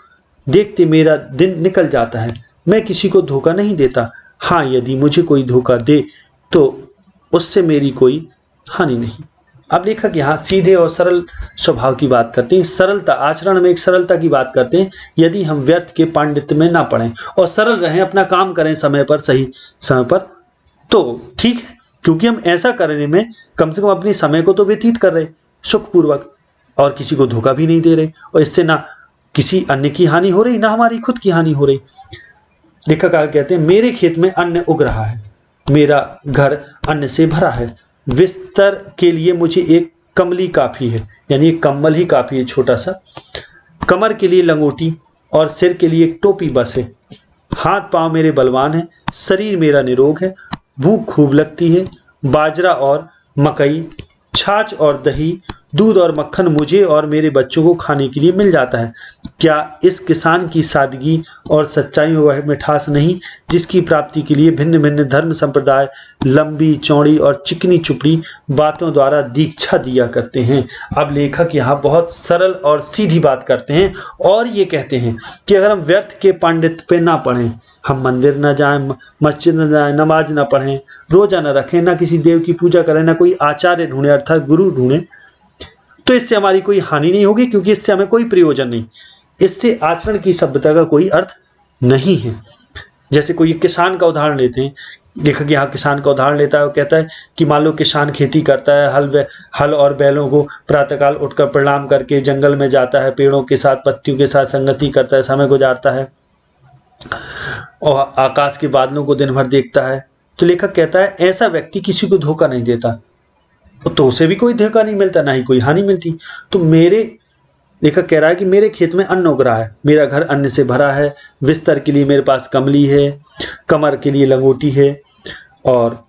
देखते मेरा दिन निकल जाता है। मैं किसी को धोखा नहीं देता। हाँ, यदि मुझे कोई धोखा दे तो उससे मेरी कोई हानि नहीं। अब लेखक यहाँ सीधे और सरल स्वभाव की बात करते हैं, सरलता, आचरण में एक सरलता की बात करते हैं। यदि हम व्यर्थ के पांडित्य में ना पड़ें और सरल रहें, अपना काम करें समय पर, सही समय पर, तो ठीक है, क्योंकि हम ऐसा करने में कम से कम अपने समय को तो व्यतीत कर रहे सुखपूर्वक, और किसी को धोखा भी नहीं दे रहे, और इससे ना किसी अन्य की हानि हो रही, ना हमारी खुद की हानि हो रही। लेखक आगे कहते हैं, मेरे खेत में अन्न उग रहा है, मेरा घर अन्न से भरा है। बिस्तर के लिए मुझे एक कमली काफी है, यानी एक कम्बल ही काफी है छोटा सा। कमर के लिए लंगोटी और सिर के लिए एक टोपी बस है। हाथ पांव मेरे बलवान है, शरीर मेरा निरोग है। भूख खूब लगती है। बाजरा और मकई, छाछ और दही, दूध और मक्खन मुझे और मेरे बच्चों को खाने के लिए मिल जाता है। क्या इस किसान की सादगी और सच्चाई में वह मिठास नहीं जिसकी प्राप्ति के लिए भिन्न भिन्न धर्म संप्रदाय लंबी चौड़ी और चिकनी चुपड़ी बातों द्वारा दीक्षा दिया करते हैं। अब लेखक यहाँ बहुत सरल और सीधी बात करते हैं, और ये कहते हैं कि अगर हम व्यर्थ के पांडित्य पे ना पढ़ें, हम मंदिर न जाएं, मस्जिद न जाएं, नमाज न पढ़ें, रोजा न रखें, ना किसी देव की पूजा करें, ना कोई आचार्य ढूंढे अर्थात गुरु ढूंढें, तो इससे हमारी कोई हानि नहीं होगी, क्योंकि इससे हमें कोई प्रयोजन नहीं, इससे आचरण की सभ्यता का कोई अर्थ नहीं है। जैसे कोई किसान का उदाहरण लेते हैं, लेखक यहाँ किसान का उदाहरण लेता है, वो कहता है कि मान लो किसान खेती करता है, हल और बैलों को प्रातःकाल उठकर प्रणाम करके जंगल में जाता है, पेड़ों के साथ पत्तियों के साथ संगति करता है, समय गुजारता है, और आकाश के बादलों को दिन भर देखता है। तो लेखक कहता है ऐसा व्यक्ति किसी को धोखा नहीं देता, तो उसे भी कोई धोखा नहीं मिलता, ना ही कोई हानि मिलती। तो लेखक कह रहा है कि मेरे खेत में अन्न उग रहा है, मेरा घर अन्न से भरा है, बिस्तर के लिए मेरे पास कमली है, कमर के लिए लंगोटी है, और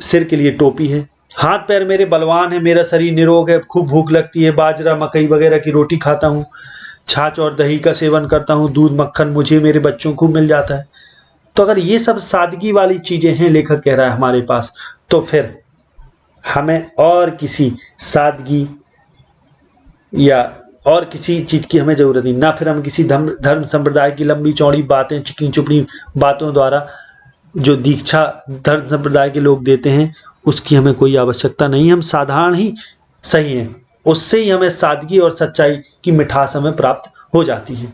सिर के लिए टोपी है। हाथ पैर मेरे बलवान है, मेरा शरीर निरोग है, खूब भूख लगती है, बाजरा मकई वगैरह की रोटी खाता हूँ, छाछ और दही का सेवन करता हूँ, दूध मक्खन मुझे मेरे बच्चों को मिल जाता है। तो अगर ये सब सादगी वाली चीजें हैं, लेखक कह रहा है हमारे पास, तो फिर हमें और किसी सादगी या और किसी चीज की हमें जरूरत नहीं, ना फिर हम किसी धर्म संप्रदाय की लंबी चौड़ी बातें, चिकनी चुपड़ी बातों द्वारा जो दीक्षा धर्म संप्रदाय के लोग देते हैं उसकी हमें कोई आवश्यकता नहीं। हम साधारण ही सही हैं, उससे ही हमें सादगी और सच्चाई की मिठास हमें प्राप्त हो जाती है।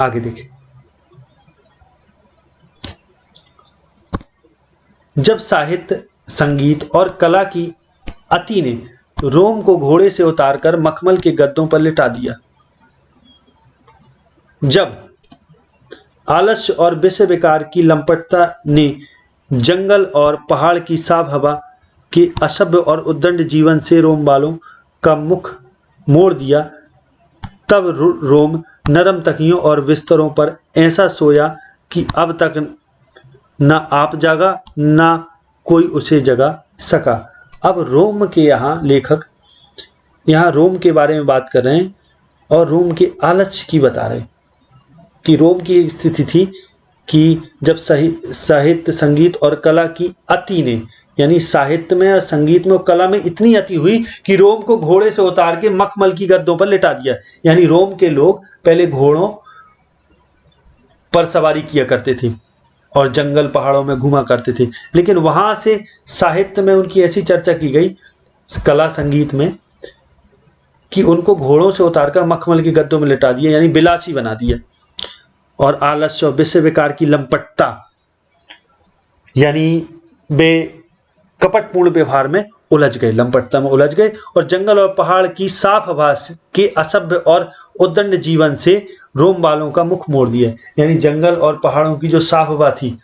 आगे देखें, जब साहित्य, संगीत और कला की अति ने रोम को घोड़े से उतारकर मखमल के गद्दों पर लिटा दिया, जब आलस्य और विषय विकार की लंपटता ने जंगल और पहाड़ की साफ हवा के असभ्य और उद्दंड जीवन से रोम वालों का मुख मोड़ दिया, तब रोम नरम तकियों और बिस्तरों पर ऐसा सोया कि अब तक न आप जागा न कोई उसे जगा सका। अब रोम के यहाँ लेखक यहाँ रोम के बारे में बात कर रहे हैं, और रोम के आलस्य की बता रहे हैं कि रोम की एक स्थिति थी कि जब साहित्य, संगीत और कला की अति ने, यानी साहित्य में और संगीत में और कला में इतनी अति हुई कि रोम को घोड़े से उतार के मखमल की गद्दों पर लिटा दिया। यानी रोम के लोग पहले घोड़ों पर सवारी किया करते थे और जंगल पहाड़ों में घूमा करते थे, लेकिन वहां से साहित्य में उनकी ऐसी चर्चा की गई, कला संगीत में, कि उनको घोड़ों से उतारकर मखमल के गद्दों में लिटा दिया, यानी बिलासी बना दिया। और आलस्य और विषय विकार की लंपटता, यानी वे कपटपूर्ण व्यवहार में उलझ गए, लंपटता में उलझ गए, और जंगल और पहाड़ की साफ हवा के असभ्य और उद्दंड जीवन से रोम वालों का मुख मोड़ दिया। यानी जंगल और पहाड़ों की जो साफ हवा थी,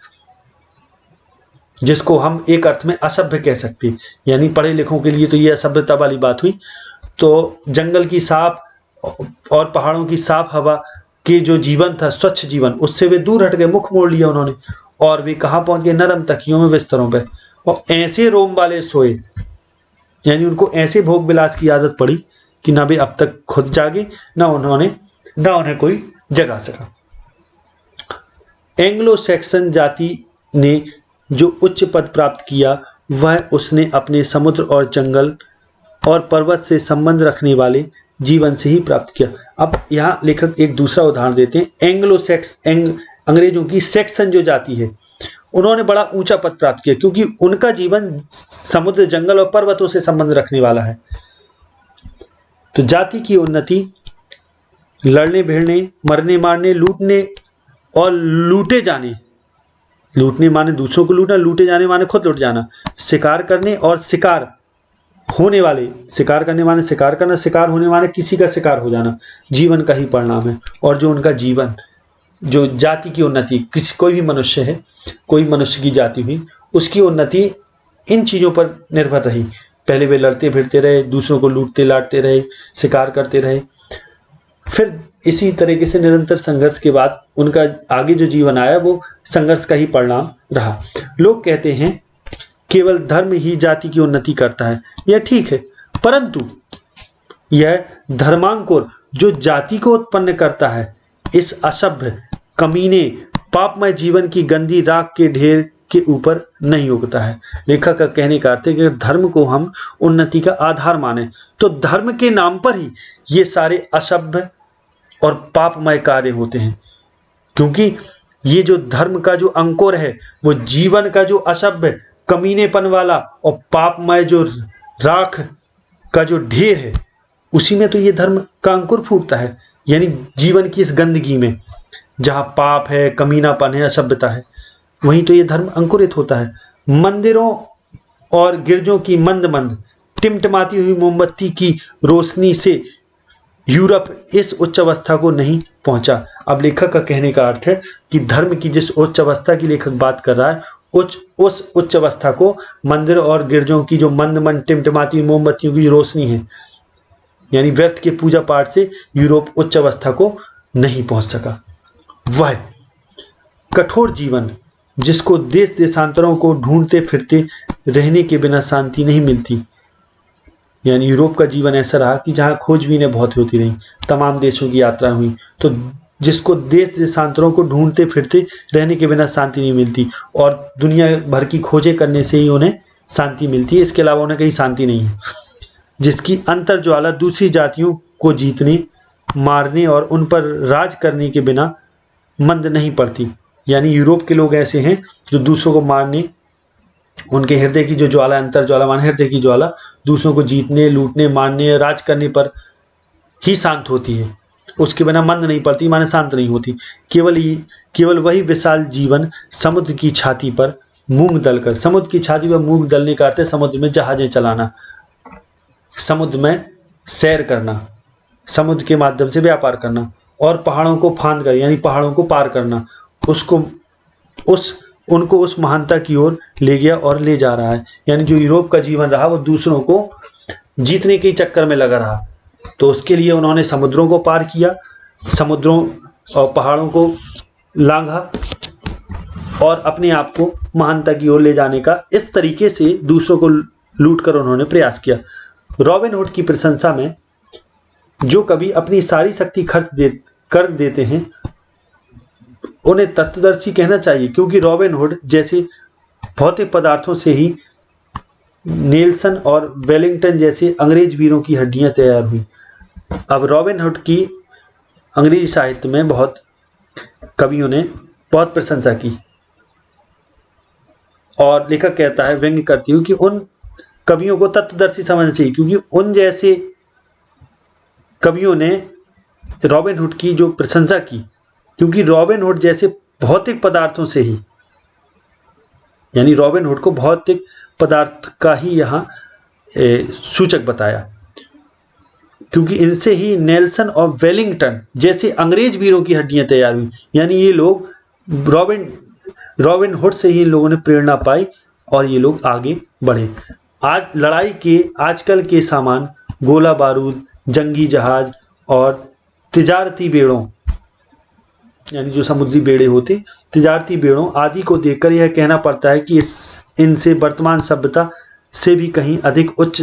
जिसको हम एक अर्थ में असभ्य कह सकते, यानी पढ़े लिखों के लिए तो ये असभ्यता वाली बात हुई। तो जंगल की साफ और पहाड़ों की साफ हवा के जो जीवन था, स्वच्छ जीवन, उससे वे दूर हट गए, मुख मोड़ लिया उन्होंने। और वे कहाँ पहुंच गए? नरम तकियों में, बिस्तरों पे। और ऐसे रोम वाले सोए, यानी उनको ऐसे भोग विलास की आदत पड़ी कि ना वे अब तक खुद जागे, ना उन्हें कोई जगा सका। एंग्लो सैक्सन जाति ने जो उच्च पद प्राप्त किया, वह उसने अपने समुद्र और जंगल और पर्वत से संबंध रखने वाले जीवन से ही प्राप्त किया। अब यहाँ लेखक एक दूसरा उदाहरण देते हैं। अंग्रेजों की सैक्सन जो जाति है, उन्होंने बड़ा ऊंचा पद प्राप्त किया, क्योंकि उनका जीवन समुद्र, जंगल और पर्वतों से संबंध रखने वाला है। तो जाति की उन्नति लड़ने भिड़ने, मरने मारने, लूटने और लूटे जाने, लूटने माने दूसरों को लूटना, लूटे जाने माने खुद लूट जाना, शिकार करने और शिकार होने वाले, शिकार करने माने शिकार करना, शिकार होने माने किसी का शिकार हो जाना, जीवन का ही परिणाम है। और जो उनका जीवन, जो जाति की उन्नति, कोई भी मनुष्य है, कोई मनुष्य की जाति हुई, उसकी उन्नति इन चीज़ों पर निर्भर रही। पहले वे लड़ते भिड़ते रहे, दूसरों को लूटते लाटते रहे, शिकार करते रहे, फिर इसी तरीके से निरंतर संघर्ष के बाद उनका आगे जो जीवन आया वो संघर्ष का ही परिणाम रहा। लोग कहते हैं केवल धर्म ही जाति की उन्नति करता है, यह ठीक है, परंतु यह धर्मांकुर जो जाति को उत्पन्न करता है, इस असभ्य, कमीने, पापमय जीवन की गंदी राख के ढेर के ऊपर नहीं उगता है। लेखक का कहने का अर्थ है कि धर्म को हम उन्नति का आधार माने, तो धर्म के नाम पर ही ये सारे असभ्य और पापमय कार्य होते हैं, क्योंकि ये जो धर्म का जो अंकुर है, वो जीवन का जो असभ्य, कमीनेपन वाला और पापमय जो राख का जो ढेर है, उसी में तो ये धर्म का अंकुर फूटता है। यानी जीवन की इस गंदगी में जहाँ पाप है, कमीनापन है, असभ्यता है, वहीं तो ये धर्म अंकुरित होता है। मंदिरों और गिरजों की मंद मंद टिमटिमाती हुई मोमबत्ती की रोशनी से यूरोप इस उच्च अवस्था को नहीं पहुंचा। अब लेखक का कहने का अर्थ है कि धर्म की जिस उच्च अवस्था की लेखक बात कर रहा है, उस उच्च अवस्था को मंदिर और गिरजों की जो मंद मंद टिमटिमाती हुई मोमबत्तियों की रोशनी है, यानी व्यर्थ के पूजा पाठ से यूरोप उच्च अवस्था को नहीं पहुंच सका। वह कठोर जीवन जिसको देश देशांतरों को ढूंढते फिरते रहने के बिना शांति नहीं मिलती, यानी यूरोप का जीवन ऐसा रहा कि जहाँ खोजबीनें बहुत होती रहीं, तमाम देशों की यात्रा हुई, तो जिसको देश देशांतरों को ढूंढते फिरते रहने के बिना शांति नहीं मिलती, और दुनिया भर की खोजें करने से ही उन्हें शांति मिलती है, इसके अलावा उन्हें कहीं शांति नहीं है। जिसकी अंतर्ज्वाला दूसरी जातियों को जीतने, मारने और उन पर राज करने के बिना मंद नहीं पड़ती। यानी यूरोप के लोग ऐसे हैं जो दूसरों को मारने, उनके हृदय की जो ज्वाला, अंतर्ज्वाला माने हृदय की ज्वाला, दूसरों को जीतने, लूटने, मारने, राज करने पर ही शांत होती है, उसके बिना मंद नहीं पड़ती, माने शांत नहीं होती। केवल वही विशाल जीवन समुद्र की छाती पर मूंग दलकर, समुद्र की छाती पर मूंग दलने का अर्थ है समुद्र में जहाजें चलाना, समुद्र में सैर करना, समुद्र के माध्यम से व्यापार करना, और पहाड़ों को फांद कर, यानी पहाड़ों को पार करना, उनको उस महानता की ओर ले गया और ले जा रहा है। यानी जो यूरोप का जीवन रहा वो दूसरों को जीतने के चक्कर में लगा रहा, तो उसके लिए उन्होंने समुद्रों को पार किया, समुद्रों और पहाड़ों को लांघा और अपने आप को महानता की ओर ले जाने का इस तरीके से दूसरों को लूट कर उन्होंने प्रयास किया। रॉबिन हुड की प्रशंसा में जो कभी अपनी सारी शक्ति खर्च कर देते हैं, उन्हें तत्वदर्शी कहना चाहिए, क्योंकि रॉबिन हुड जैसे भौतिक पदार्थों से ही नेल्सन और वेलिंगटन जैसे अंग्रेज वीरों की हड्डियां तैयार हुई। अब रॉबिन हुड की अंग्रेजी साहित्य में बहुत कवियों ने बहुत प्रशंसा की, और लेखक कहता है, व्यंग्य करती हूँ कि उन कवियों को तत्वदर्शी समझना चाहिए, क्योंकि उन जैसे कवियों ने रॉबिन हुड की जो प्रशंसा की, क्योंकि रॉबिन हुड जैसे भौतिक पदार्थों से ही, यानी रॉबिन हुड को भौतिक पदार्थ का ही यहाँ सूचक बताया, क्योंकि इनसे ही नेल्सन और वेलिंगटन जैसे अंग्रेज वीरों की हड्डियां तैयार हुई। यानी ये लोग रॉबिन हुड से ही इन लोगों ने प्रेरणा पाई और ये लोग आगे बढ़े। आज लड़ाई के आजकल के सामान, गोला बारूद, जंगी जहाज और तिजारती बेड़ों, यानी जो समुद्री बेड़े होते, तिजारती बेड़ों आदि को देखकर यह कहना पड़ता है कि इनसे वर्तमान सभ्यता से भी कहीं अधिक उच्च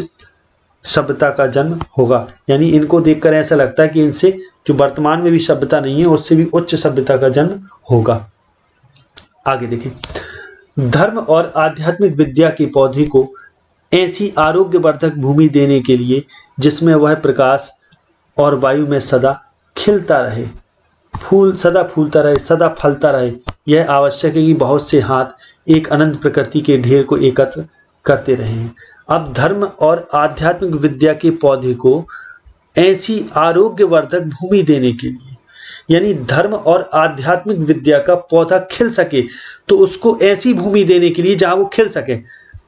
सभ्यता का जन्म होगा। यानी इनको देखकर ऐसा लगता है कि इनसे जो वर्तमान में भी सभ्यता नहीं है उससे भी उच्च सभ्यता का जन्म होगा। आगे देखें, धर्म और आध्यात्मिक विद्या के पौधे को ऐसी आरोग्यवर्धक भूमि देने के लिए जिसमें वह प्रकाश और वायु में सदा खिलता रहे, सदा फूलता रहे, सदा फलता रहे, यह आवश्यक है कि बहुत से हाथ एक अनंत प्रकृति के ढेर को एकत्र करते रहें। अब धर्म और आध्यात्मिक विद्या के पौधे को ऐसी आरोग्यवर्धक भूमि देने के लिए, यानी धर्म और आध्यात्मिक विद्या का पौधा खिल सके तो उसको ऐसी भूमि देने के लिए जहां वो खिल सके,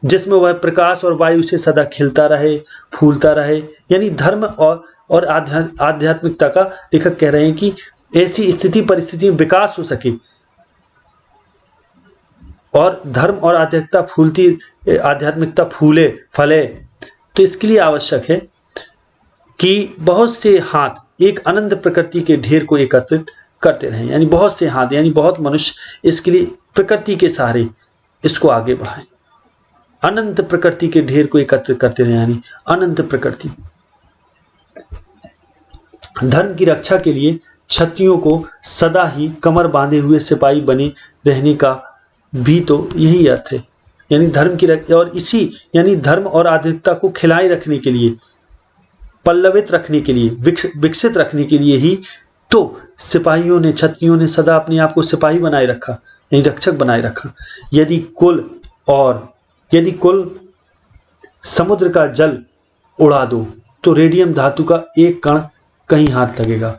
जिसमें वह प्रकाश और वायु से सदा खिलता रहे, फूलता रहे। यानी धर्म और आध्यात्मिकता का लेखक कह रहे हैं कि ऐसी स्थिति परिस्थिति में विकास हो सके और धर्म और आध्यात्मिकता फूले फले, तो इसके लिए आवश्यक है कि बहुत से हाथ एक अनंत प्रकृति के ढेर को एकत्रित करते रहें। यानी बहुत से हाथ, यानी बहुत मनुष्य इसके लिए प्रकृति के सहारे इसको आगे बढ़ाएं, अनंत प्रकृति के ढेर को एकत्रित करते रहें, यानी अनंत प्रकृति। धर्म की रक्षा के लिए क्षत्रियों को सदा ही कमर बांधे हुए सिपाही बने रहने का भी तो यही अर्थ है। यानी धर्म की और इसी यानी धर्म और आध्यात्मिकता को खिलाए रखने के लिए, पल्लवित रखने के लिए, विकसित रखने के लिए ही तो सिपाहियों ने, क्षत्रियों ने सदा अपने आप को सिपाही बनाए रखा, यानी रक्षक बनाए रखा। यदि कुल समुद्र का जल उड़ा दो तो रेडियम धातु का एक कण कहीं हाथ लगेगा।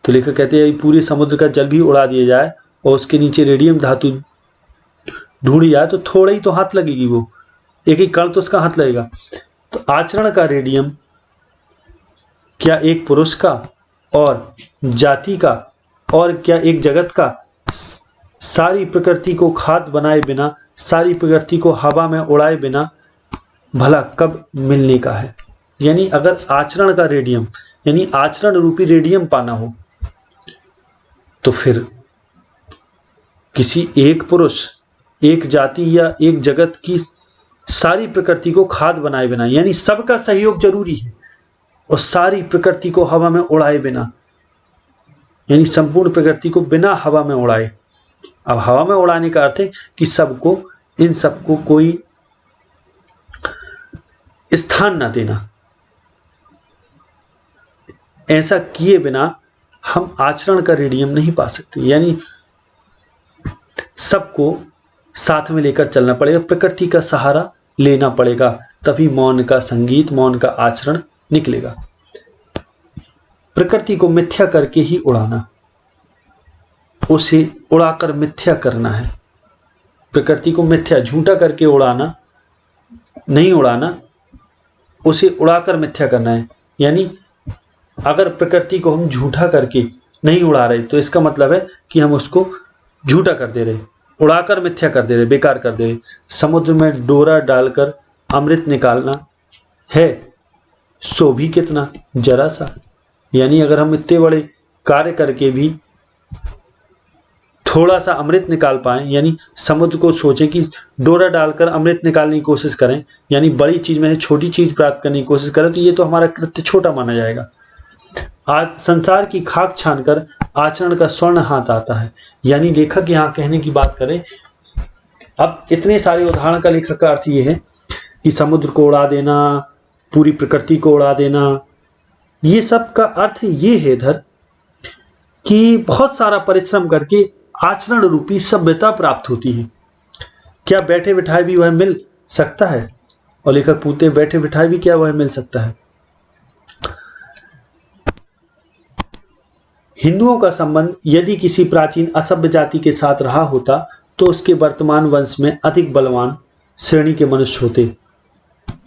तो लेखक कहते हैं पूरे समुद्र का जल भी उड़ा दिया जाए और उसके नीचे रेडियम धातु ढूंढी जाए तो थोड़ा ही तो हाथ लगेगी, वो एक ही कण तो उसका हाथ लगेगा। तो आचरण का रेडियम क्या एक पुरुष का और जाति का और क्या एक जगत का सारी प्रकृति को खाद बनाए बिना, सारी प्रकृति को हवा में उड़ाए बिना भला कब मिलने का है। यानी अगर आचरण का रेडियम, यानी आचरण रूपी रेडियम पाना हो तो फिर किसी एक पुरुष, एक जाति या एक जगत की सारी प्रकृति को खाद बनाए बिना, यानी सबका सहयोग जरूरी है, और सारी प्रकृति को हवा में उड़ाए बिना, यानी संपूर्ण प्रकृति को बिना हवा में उड़ाए। अब हवा में उड़ाने का अर्थ है कि सबको, इन सबको कोई स्थान ना देना। ऐसा किए बिना हम आचरण का रेडियम नहीं पा सकते। यानी सबको साथ में लेकर चलना पड़ेगा, प्रकृति का सहारा लेना पड़ेगा, तभी मौन का संगीत, मौन का आचरण निकलेगा। प्रकृति को मिथ्या करके ही उड़ाना, उसे उड़ाकर मिथ्या करना है। प्रकृति को मिथ्या, झूठा करके उड़ाना नहीं, उड़ाना उसे उड़ाकर मिथ्या करना है। यानी अगर प्रकृति को हम झूठा करके नहीं उड़ा रहे तो इसका मतलब है कि हम उसको झूठा कर दे रहे, उड़ाकर मिथ्या कर दे रहे, बेकार कर दे रहे। समुद्र में डोरा डालकर अमृत निकालना है सो भी कितना जरा सा। यानी अगर हम इतने बड़े कार्य करके भी थोड़ा सा अमृत निकाल पाएं, यानी समुद्र को सोचें कि डोरा डालकर अमृत निकालने की कोशिश करें, यानी बड़ी चीज में से छोटी चीज प्राप्त करने की कोशिश करें, तो ये तो हमारा कृत्य छोटा माना जाएगा। आज संसार की खाक छानकर आचरण का स्वर्ण हाथ आता है। यानी लेखक यहाँ कहने की बात करें, अब इतने सारे उदाहरण का लेखक का अर्थ ये है कि समुद्र को उड़ा देना, पूरी प्रकृति को उड़ा देना, ये सब का अर्थ ये है इधर कि बहुत सारा परिश्रम करके आचरण रूपी सभ्यता प्राप्त होती है। क्या बैठे बिठाए भी वह मिल सकता है? और लेखक पूछते बैठे बिठाए भी क्या वह मिल सकता है? हिंदुओं का संबंध यदि किसी प्राचीन असभ्य जाति के साथ रहा होता तो उसके वर्तमान वंश में अधिक बलवान श्रेणी के मनुष्य होते।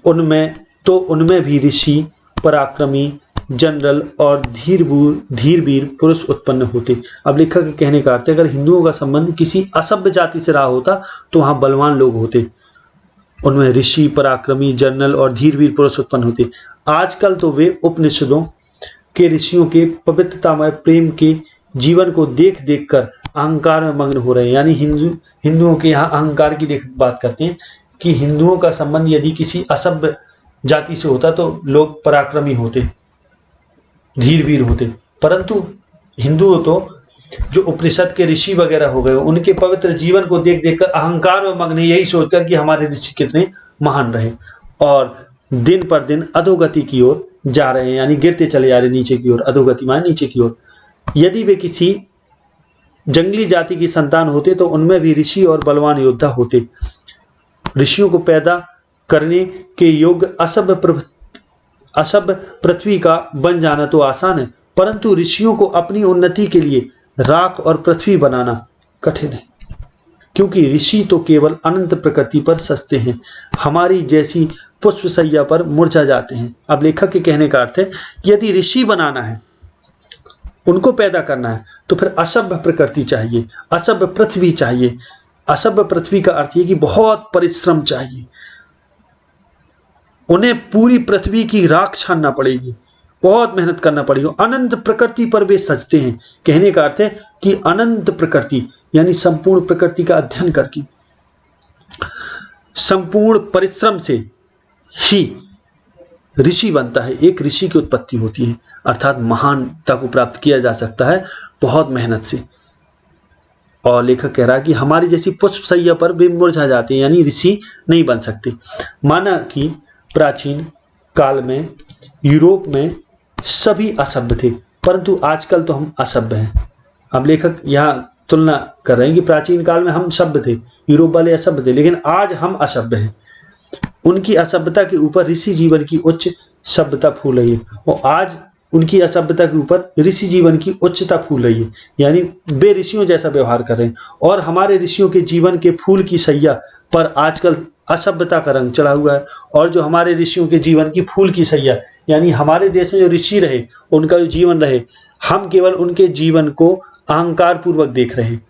उनमें भी ऋषि पराक्रमी, जनरल और धीरवीर पुरुष उत्पन्न होते। अब लेखक के कहने का अर्थ है, अगर हिंदुओं का संबंध किसी असभ्य जाति से रहा होता तो वहां बलवान लोग होते, उनमें ऋषि, पराक्रमी, जनरल और धीरवीर पुरुष उत्पन्न होते। आजकल तो वे उपनिषदों के ऋषियों के पवित्रतामय प्रेम के जीवन को देख देख कर अहंकार में मग्न हो रहे हैं। यानी हिंदुओं के यहाँ अहंकार की बात करते हैं कि हिंदुओं का संबंध यदि किसी असभ्य जाति से होता तो लोग पराक्रमी होते, धीरवीर होते, परंतु हिंदू तो जो उपनिषद के ऋषि वगैरह हो गए, उनके पवित्र जीवन को देख देख कर अहंकार में मग्न, यही सोचकर कि हमारे ऋषि कितने महान रहे, और दिन पर दिन अधोगति की ओर जा रहे हैं, यानी गिरते चले जा रहे नीचे की ओर, अधोगति माने नीचे की ओर। यदि वे किसी जंगली जाति की संतान होते तो उनमें भी ऋषि और बलवान योद्धा होते। ऋषियों को पैदा करने के योग्य असभ्य पृथ्वी का बन जाना तो आसान है, परंतु ऋषियों को अपनी उन्नति के लिए राख और पृथ्वी बनाना कठिन है, क्योंकि ऋषि तो केवल अनंत प्रकृति पर सस्ते हैं, हमारी जैसी पुष्पशैया पर मुरझा जाते हैं। अब लेखक के कहने का अर्थ है कि यदि ऋषि बनाना है, उनको पैदा करना है, तो फिर असभ्य प्रकृति चाहिए, असभ्य पृथ्वी चाहिए। असभ्य पृथ्वी का अर्थ है कि बहुत परिश्रम चाहिए, उन्हें पूरी पृथ्वी की राख छानना पड़ेगी, बहुत मेहनत करना पड़ेगी। अनंत प्रकृति पर वे सजते हैं। कहने का अर्थ है कि अनंत प्रकृति यानी संपूर्ण प्रकृति का अध्ययन करके संपूर्ण परिश्रम से ही ऋषि बनता है, एक ऋषि की उत्पत्ति होती है, अर्थात महानता को प्राप्त किया जा सकता है बहुत मेहनत से। और लेखक कह रहा है कि हमारी जैसी पुष्पशैया पर वे मुरझा जाते हैं, यानी ऋषि नहीं बन सकते। माना कि प्राचीन काल में यूरोप में सभी असभ्य थे, परंतु आजकल तो हम असभ्य हैं। अब लेखक यहाँ तुलना कर रहे हैं कि प्राचीन काल में हम सभ्य थे, यूरोप वाले असभ्य थे, लेकिन आज हम असभ्य हैं। उनकी असभ्यता के ऊपर ऋषि जीवन की उच्च सभ्यता फूल रही है, और आज उनकी असभ्यता के ऊपर ऋषि जीवन की उच्चता फूल रही है, यानी वे ऋषियों जैसा व्यवहार कर रहे हैं। और हमारे ऋषियों के जीवन के फूल की सैया पर आजकल असभ्यता का रंग चढ़ा हुआ है। और जो हमारे ऋषियों के जीवन की फूल की सैया, यानी हमारे देश में जो ऋषि रहे, उनका जो जीवन रहे, हम केवल उनके जीवन को अहंकार पूर्वक देख रहे हैं,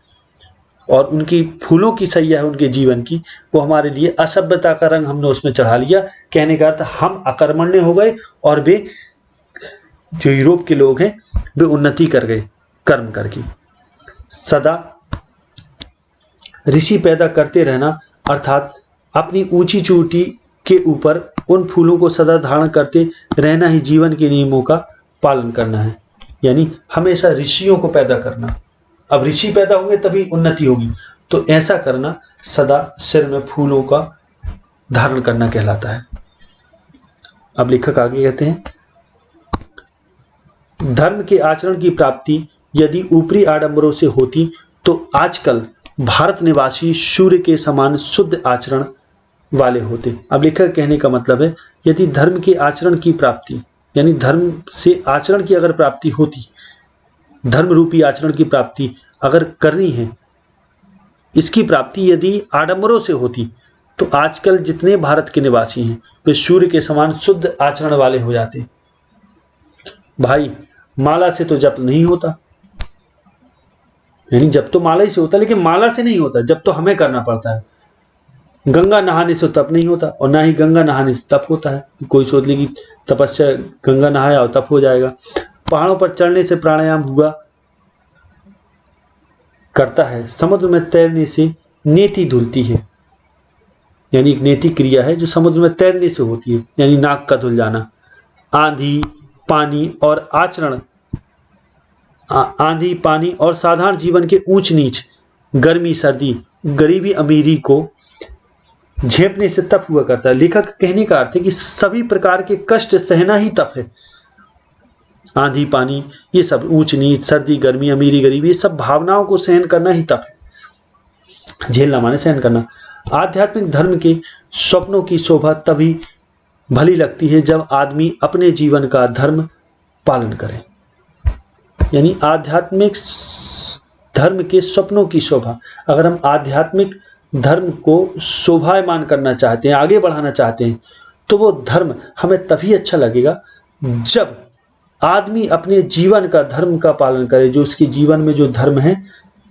और उनकी फूलों की सैया है उनके जीवन की, वो हमारे लिए असभ्यता का रंग हमने उसमें चढ़ा लिया। कहने का अर्थ हम अकर्मण्य हो गए, और वे जो यूरोप के लोग हैं वे उन्नति कर गए कर्म करके। सदा ऋषि पैदा करते रहना अर्थात अपनी ऊंची चोटी के ऊपर उन फूलों को सदा धारण करते रहना ही जीवन के नियमों का पालन करना है, यानी हमेशा ऋषियों को पैदा करना। अब ऋषि पैदा होंगे तभी उन्नति होगी, तो ऐसा करना सदा सिर में फूलों का धारण करना कहलाता है। अब लेखक आगे कहते हैं, धर्म के आचरण की प्राप्ति यदि ऊपरी आडंबरों से होती तो आजकल भारत निवासी सूर्य के समान शुद्ध आचरण वाले होते। अब लेखक कहने का मतलब है, यदि धर्म के आचरण की प्राप्ति यानी धर्म से आचरण की अगर प्राप्ति होती, धर्म रूपी आचरण की प्राप्ति अगर करनी है, इसकी प्राप्ति यदि आडंबरों से होती तो आजकल जितने भारत के निवासी हैं वे सूर्य के समान शुद्ध आचरण वाले हो जाते। भाई माला से तो जप नहीं होता, यानी जब तो माला ही से होता, लेकिन माला से नहीं होता, जब तो हमें करना पड़ता है। गंगा नहाने से तप नहीं होता, और ना ही गंगा नहाने से तप होता है। कोई सोच ले कि तपस्या गंगा नहाया और तप हो जाएगा। पहाड़ों पर चढ़ने से प्राणायाम हुआ करता है, समुद्र में तैरने से नेति धुलती है, यानी एक नेति क्रिया है जो समुद्र में तैरने से होती है, यानी नाक का धुल जाना। आंधी पानी और साधारण जीवन के ऊंच नीच, गर्मी सर्दी, गरीबी अमीरी को झेपने से तप हुआ करता है। लेखक कहने का अर्थ है कि सभी प्रकार के कष्ट सहना ही तप है। आंधी पानी, ये सब ऊंच नीच, सर्दी गर्मी अमीरी गरीबी, ये सब भावनाओं को सहन करना ही तप है। झेलना माने सहन करना। आध्यात्मिक धर्म के स्वप्नों की शोभा तभी भली लगती है जब आदमी अपने जीवन का धर्म पालन करे, यानी आध्यात्मिक धर्म के स्वप्नों की शोभा। अगर हम आध्यात्मिक धर्म को शोभायमान करना चाहते हैं, आगे बढ़ाना चाहते हैं, तो वो धर्म हमें तभी अच्छा लगेगा जब आदमी अपने जीवन का धर्म का पालन करे, जो उसके जीवन में जो धर्म है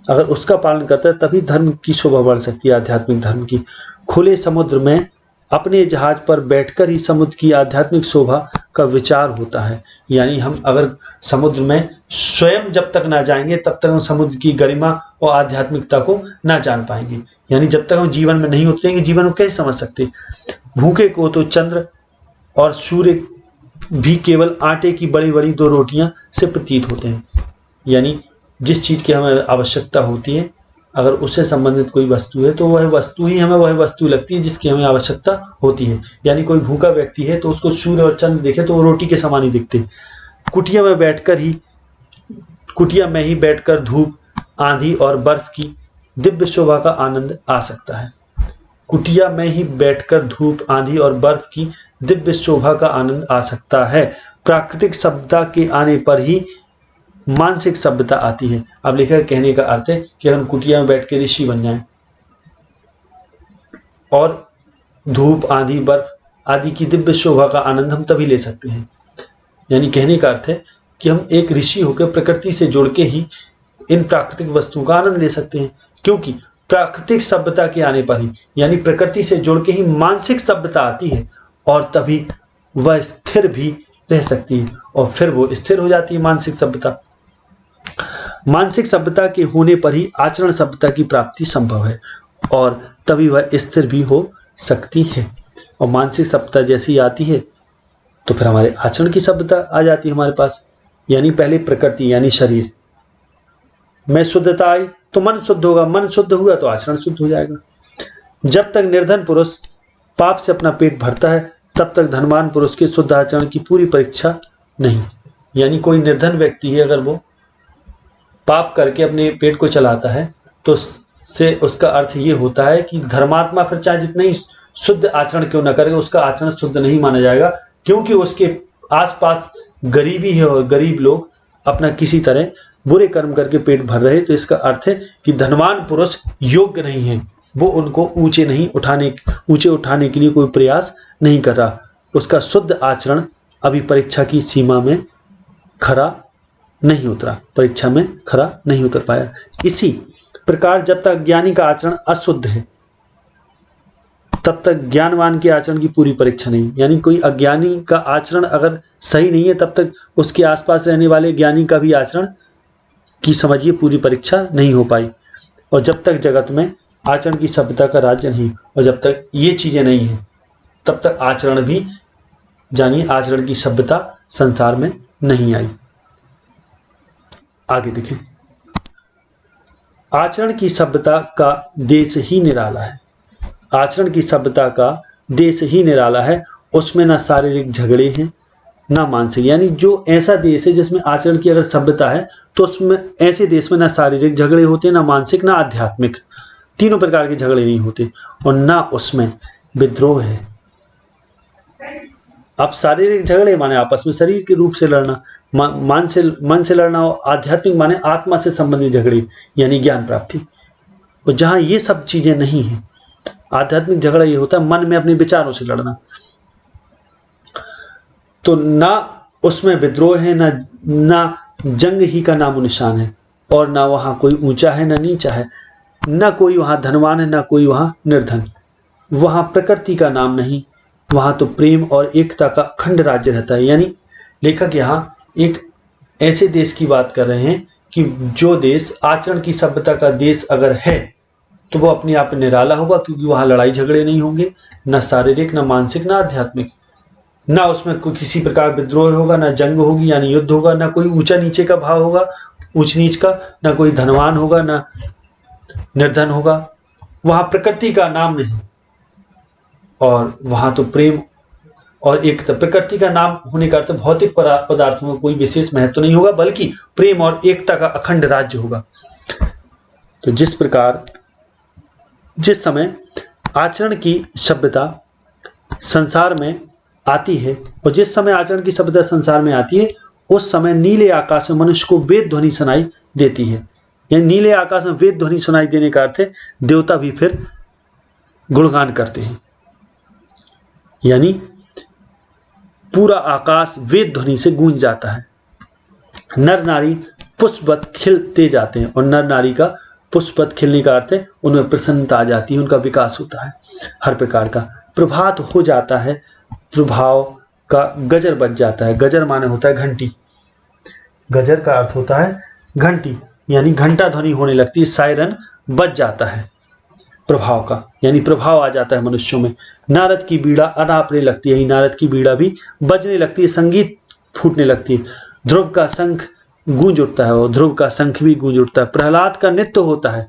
अगर उसका पालन करता है तभी धर्म की शोभा बढ़ सकती है, आध्यात्मिक धर्म की। खुले समुद्र में अपने जहाज पर बैठकर ही समुद्र की आध्यात्मिक शोभा का विचार होता है। यानी हम अगर समुद्र में स्वयं जब तक ना जाएंगे तब तक हम समुद्र की गरिमा और आध्यात्मिकता को ना जान पाएंगे। यानी जब तक हम जीवन में नहीं उतरेंगे जीवन को कैसे समझ सकते। भूखे को तो चंद्र और सूर्य भी केवल आटे की बड़ी बड़ी 2 रोटियां से प्रतीत होते हैं। यानी जिस चीज़ की हमें आवश्यकता होती है अगर उससे संबंधित कोई वस्तु है तो वह वस्तु ही हमें वह वस्तु लगती है जिसकी हमें आवश्यकता होती है। यानी कोई भूखा व्यक्ति है तो उसको सूर्य और चंद्र देखे तो वो रोटी के समान ही दिखते। कुटिया में ही बैठकर धूप, आंधी और बर्फ की दिव्य शोभा का आनंद आ सकता है। कुटिया में ही बैठकर धूप, आंधी और बर्फ की दिव्य शोभा का आनंद आ सकता है। प्राकृतिक सभ्यता के आने पर ही मानसिक सभ्यता आती है। अब लेखक कहने का अर्थ है कि हम कुटिया में बैठ के ऋषि बन जाएं और धूप, आंधी, बर्फ आदि की दिव्य शोभा का आनंद हम तभी ले सकते हैं। यानी कहने का अर्थ है कि हम एक ऋषि होकर प्रकृति से जुड़ के ही इन प्राकृतिक वस्तुओं का आनंद ले सकते हैं, क्योंकि प्राकृतिक सभ्यता के आने पर ही यानी प्रकृति से जुड़ के ही मानसिक सभ्यता आती है और तभी वह स्थिर भी रह सकती है और फिर वो स्थिर हो जाती है मानसिक सभ्यता। मानसिक सभ्यता के होने पर ही आचरण सभ्यता की प्राप्ति संभव है और तभी वह स्थिर भी हो सकती है। और मानसिक सभ्यता जैसी आती है तो फिर हमारे आचरण की सभ्यता आ जाती है हमारे पास। यानी पहले प्रकृति यानी शरीर में शुद्धता आई तो मन शुद्ध होगा, मन शुद्ध हुआ तो आचरण शुद्ध हो जाएगा। जब तक निर्धन पुरुष पाप से अपना पेट भरता है तब तक धनवान पुरुष के शुद्ध आचरण की पूरी परीक्षा नहीं। यानी कोई निर्धन व्यक्ति है अगर वो पाप करके अपने पेट को चलाता है तो से उसका अर्थ ये होता है कि धर्मात्मा फिर चाहे जितना ही शुद्ध आचरण क्यों न करे उसका आचरण शुद्ध नहीं माना जाएगा, क्योंकि उसके आसपास गरीबी है और गरीब लोग अपना किसी तरह बुरे कर्म करके पेट भर रहे। तो इसका अर्थ है कि धनवान पुरुष योग्य नहीं है, वो उनको ऊंचे उठाने के लिए कोई प्रयास नहीं कर रहा। उसका शुद्ध आचरण अभी परीक्षा की सीमा में खरा नहीं उतरा, परीक्षा में खरा नहीं उतर पाया। इसी प्रकार जब तक ज्ञानी का आचरण अशुद्ध है तब तक ज्ञानवान के आचरण की पूरी परीक्षा नहीं। यानी कोई अज्ञानी का आचरण अगर सही नहीं है तब तक उसके आसपास रहने वाले ज्ञानी का भी आचरण की समझिए पूरी परीक्षा नहीं हो पाई। और जब तक जगत में आचरण की सभ्यता का राज्य नहीं और जब तक ये चीजें नहीं हैं तब तक आचरण भी जानिए आचरण की सभ्यता संसार में नहीं आई। आगे देखें, आचरण की सभ्यता का देश ही निराला है। आचरण की सभ्यता का देश ही निराला है, उसमें ना शारीरिक झगड़े हैं ना मानसिक। यानी जो ऐसा देश है जिसमें आचरण की अगर सभ्यता है तो उसमें ऐसे देश में ना शारीरिक झगड़े होते, ना मानसिक ना आध्यात्मिक, तीनों प्रकार के झगड़े नहीं होते और ना उसमें विद्रोह है। अब शारीरिक झगड़े माने आपस में शरीर के रूप से लड़ना, मन से लड़ना, और आध्यात्मिक माने आत्मा से संबंधित झगड़े यानी ज्ञान प्राप्ति। और जहां ये सब चीजें नहीं है, आध्यात्मिक झगड़ा ये होता है मन में अपने विचारों से लड़ना, तो ना उसमें विद्रोह है ना जंग ही का नामो निशान है और ना वहां कोई ऊंचा है ना नीचा है, ना कोई वहां धनवान है ना कोई वहां निर्धन। वहां प्रकृति का नाम नहीं, वहां तो प्रेम और एकता का अखंड राज्य रहता है। यानी लेखक यहाँ एक ऐसे देश की बात कर रहे हैं कि जो देश आचरण की सभ्यता का देश अगर है तो वो अपने आप निराला होगा, क्योंकि वहां लड़ाई झगड़े नहीं होंगे, ना शारीरिक ना मानसिक ना आध्यात्मिक, ना उसमें कोई किसी प्रकार विद्रोह होगा, ना जंग होगी यानी युद्ध होगा, ना कोई ऊंचा नीचे का भाव होगा ऊंच नीच का, ना कोई धनवान होगा ना निर्धन होगा। वहां प्रकृति का नाम नहीं और वहां तो प्रेम और एकता। प्रकृति का नाम होने का अर्थ भौतिक पदार्थों में कोई विशेष महत्व नहीं होगा, बल्कि प्रेम और एकता का अखंड राज्य होगा। तो जिस प्रकार जिस समय आचरण की सभ्यता संसार में आती है और जिस समय आचरण की सभ्यता संसार में आती है उस समय नीले आकाश में मनुष्य को वेद ध्वनि सुनाई देती है। यानी नीले आकाश में वेद ध्वनि सुनाई देने का अर्थ है देवता भी फिर गुणगान करते हैं। यानी पूरा आकाश वेद ध्वनि से गूंज जाता है। नर नारी पुष्पवत खिलते जाते हैं, और नर नारी का पुष्पवत खिलने का अर्थ है उनमें प्रसन्नता आ जाती है, उनका विकास होता है हर प्रकार का। प्रभात हो जाता है, प्रभाव का गजर बज जाता है। गजर माने होता है घंटी, गजर का अर्थ होता है घंटी, यानी घंटा ध्वनि होने लगती है, सायरन बज जाता है प्रभाव का, यानी प्रभाव आ जाता है मनुष्यों में। नारद की बीड़ा अनापने लगती है, नारद की बीड़ा भी बजने लगती है, संगीत फूटने लगती है। ध्रुव का शंख गूंज उठता है, और ध्रुव का शंख भी गूंज उठता है। प्रहलाद का नृत्य होता है,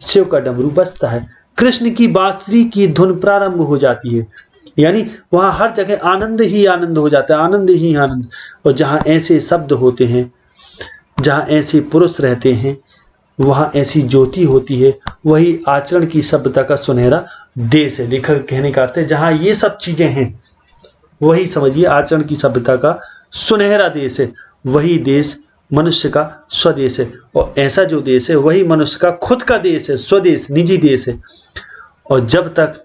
शिव का डमरू बजता है। कृष्ण की बांसुरी की धुन प्रारंभ हो जाती है, यानी वहां हर जगह आनंद ही आनंद हो जाता है, आनंद ही आनंद। और जहां ऐसे शब्द होते हैं, जहां ऐसे पुरुष रहते हैं, वहां ऐसी ज्योति होती है, वही आचरण की सभ्यता का सुनहरा देश है। लेखक कहने का अर्थ है जहां ये सब चीजें हैं, वही समझिए आचरण की सभ्यता का सुनहरा देश है। वही देश मनुष्य का स्वदेश है, और ऐसा जो देश है वही मनुष्य का खुद का देश है, स्वदेश, निजी देश है। और जब तक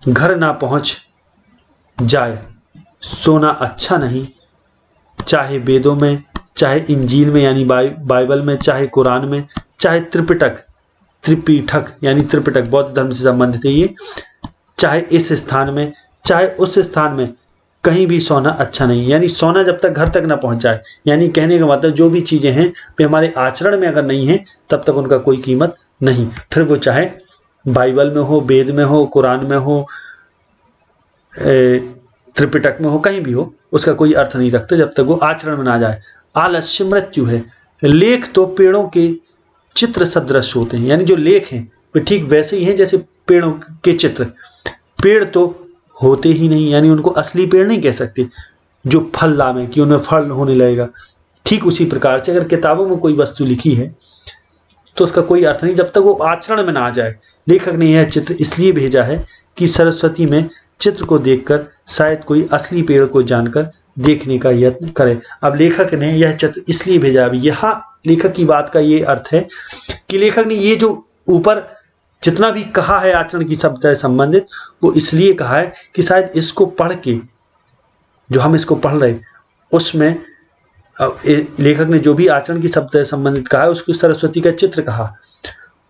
घर ना पहुंच जाए सोना अच्छा नहीं, चाहे वेदों में, चाहे इंजील में यानी बाइबल में, चाहे कुरान में, चाहे त्रिपिटक यानी त्रिपिटक बौद्ध धर्म से संबंधित है ये, चाहे इस स्थान में चाहे उस स्थान में, कहीं भी सोना अच्छा नहीं। यानी सोना जब तक घर तक ना पहुंच जाए, यानी कहने का मतलब जो भी चीजें हैं वे हमारे आचरण में अगर नहीं है तब तक उनका कोई कीमत नहीं। फिर वो चाहे बाइबल में हो, वेद में हो, कुरान में हो, त्रिपिटक में हो, कहीं भी हो, उसका कोई अर्थ नहीं रखता जब तक वो आचरण में ना जाए। आलस्य मृत्यु है। लेख तो पेड़ों के चित्र सदृश होते हैं, यानी जो लेख हैं वे ठीक वैसे ही हैं जैसे पेड़ों के चित्र। पेड़ तो होते ही नहीं, यानी उनको असली पेड़ नहीं कह सकते जो फल लावे कि उनमें फल होने लगेगा। ठीक उसी प्रकार से अगर किताबों में कोई वस्तु लिखी है तो उसका कोई अर्थ नहीं जब तक वो आचरण में ना आ जाए। लेखक ने यह चित्र इसलिए भेजा है कि सरस्वती में चित्र को देखकर शायद कोई असली पेड़ को जानकर देखने का यत्न करे। अब लेखक ने यह चित्र इसलिए भेजा, अब यहाँ लेखक की बात का ये अर्थ है कि लेखक ने ये जो ऊपर जितना भी कहा है आचरण की सभ्यता से संबंधित, वो इसलिए कहा है कि शायद इसको पढ़ के, जो हम इसको पढ़ रहे उसमें लेखक ने जो भी आचरण की सभ्यता से संबंधित कहा है उसको सरस्वती का चित्र कहा,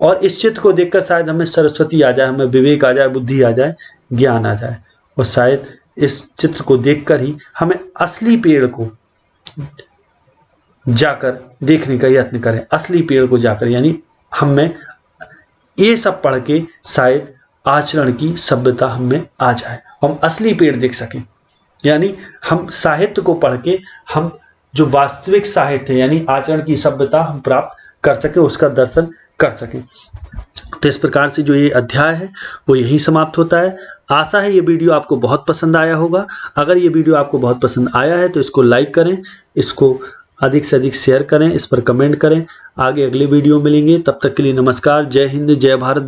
और इस चित्र को देखकर शायद हमें सरस्वती आ जाए, हमें विवेक आ जाए, बुद्धि आ जाए, ज्ञान आ जाए, और शायद इस चित्र को देखकर ही हमें असली पेड़ को जाकर देखने का यत्न करें। असली पेड़ को जाकर, यानी हमें ये सब पढ़ के शायद आचरण की सभ्यता हमें आ जाए, हम असली पेड़ देख सकें। यानी हम साहित्य को पढ़ के हम जो वास्तविक साहित्य यानी आचरण की सभ्यता हम प्राप्त कर सकें, उसका दर्शन कर सकें। तो इस प्रकार से जो ये अध्याय है वो यहीं समाप्त होता है। आशा है ये वीडियो आपको बहुत पसंद आया होगा। अगर ये वीडियो आपको बहुत पसंद आया है तो इसको लाइक करें, इसको अधिक से अधिक शेयर करें, इस पर कमेंट करें। आगे अगले वीडियो मिलेंगे, तब तक के लिए नमस्कार। जय हिंद, जय भारत।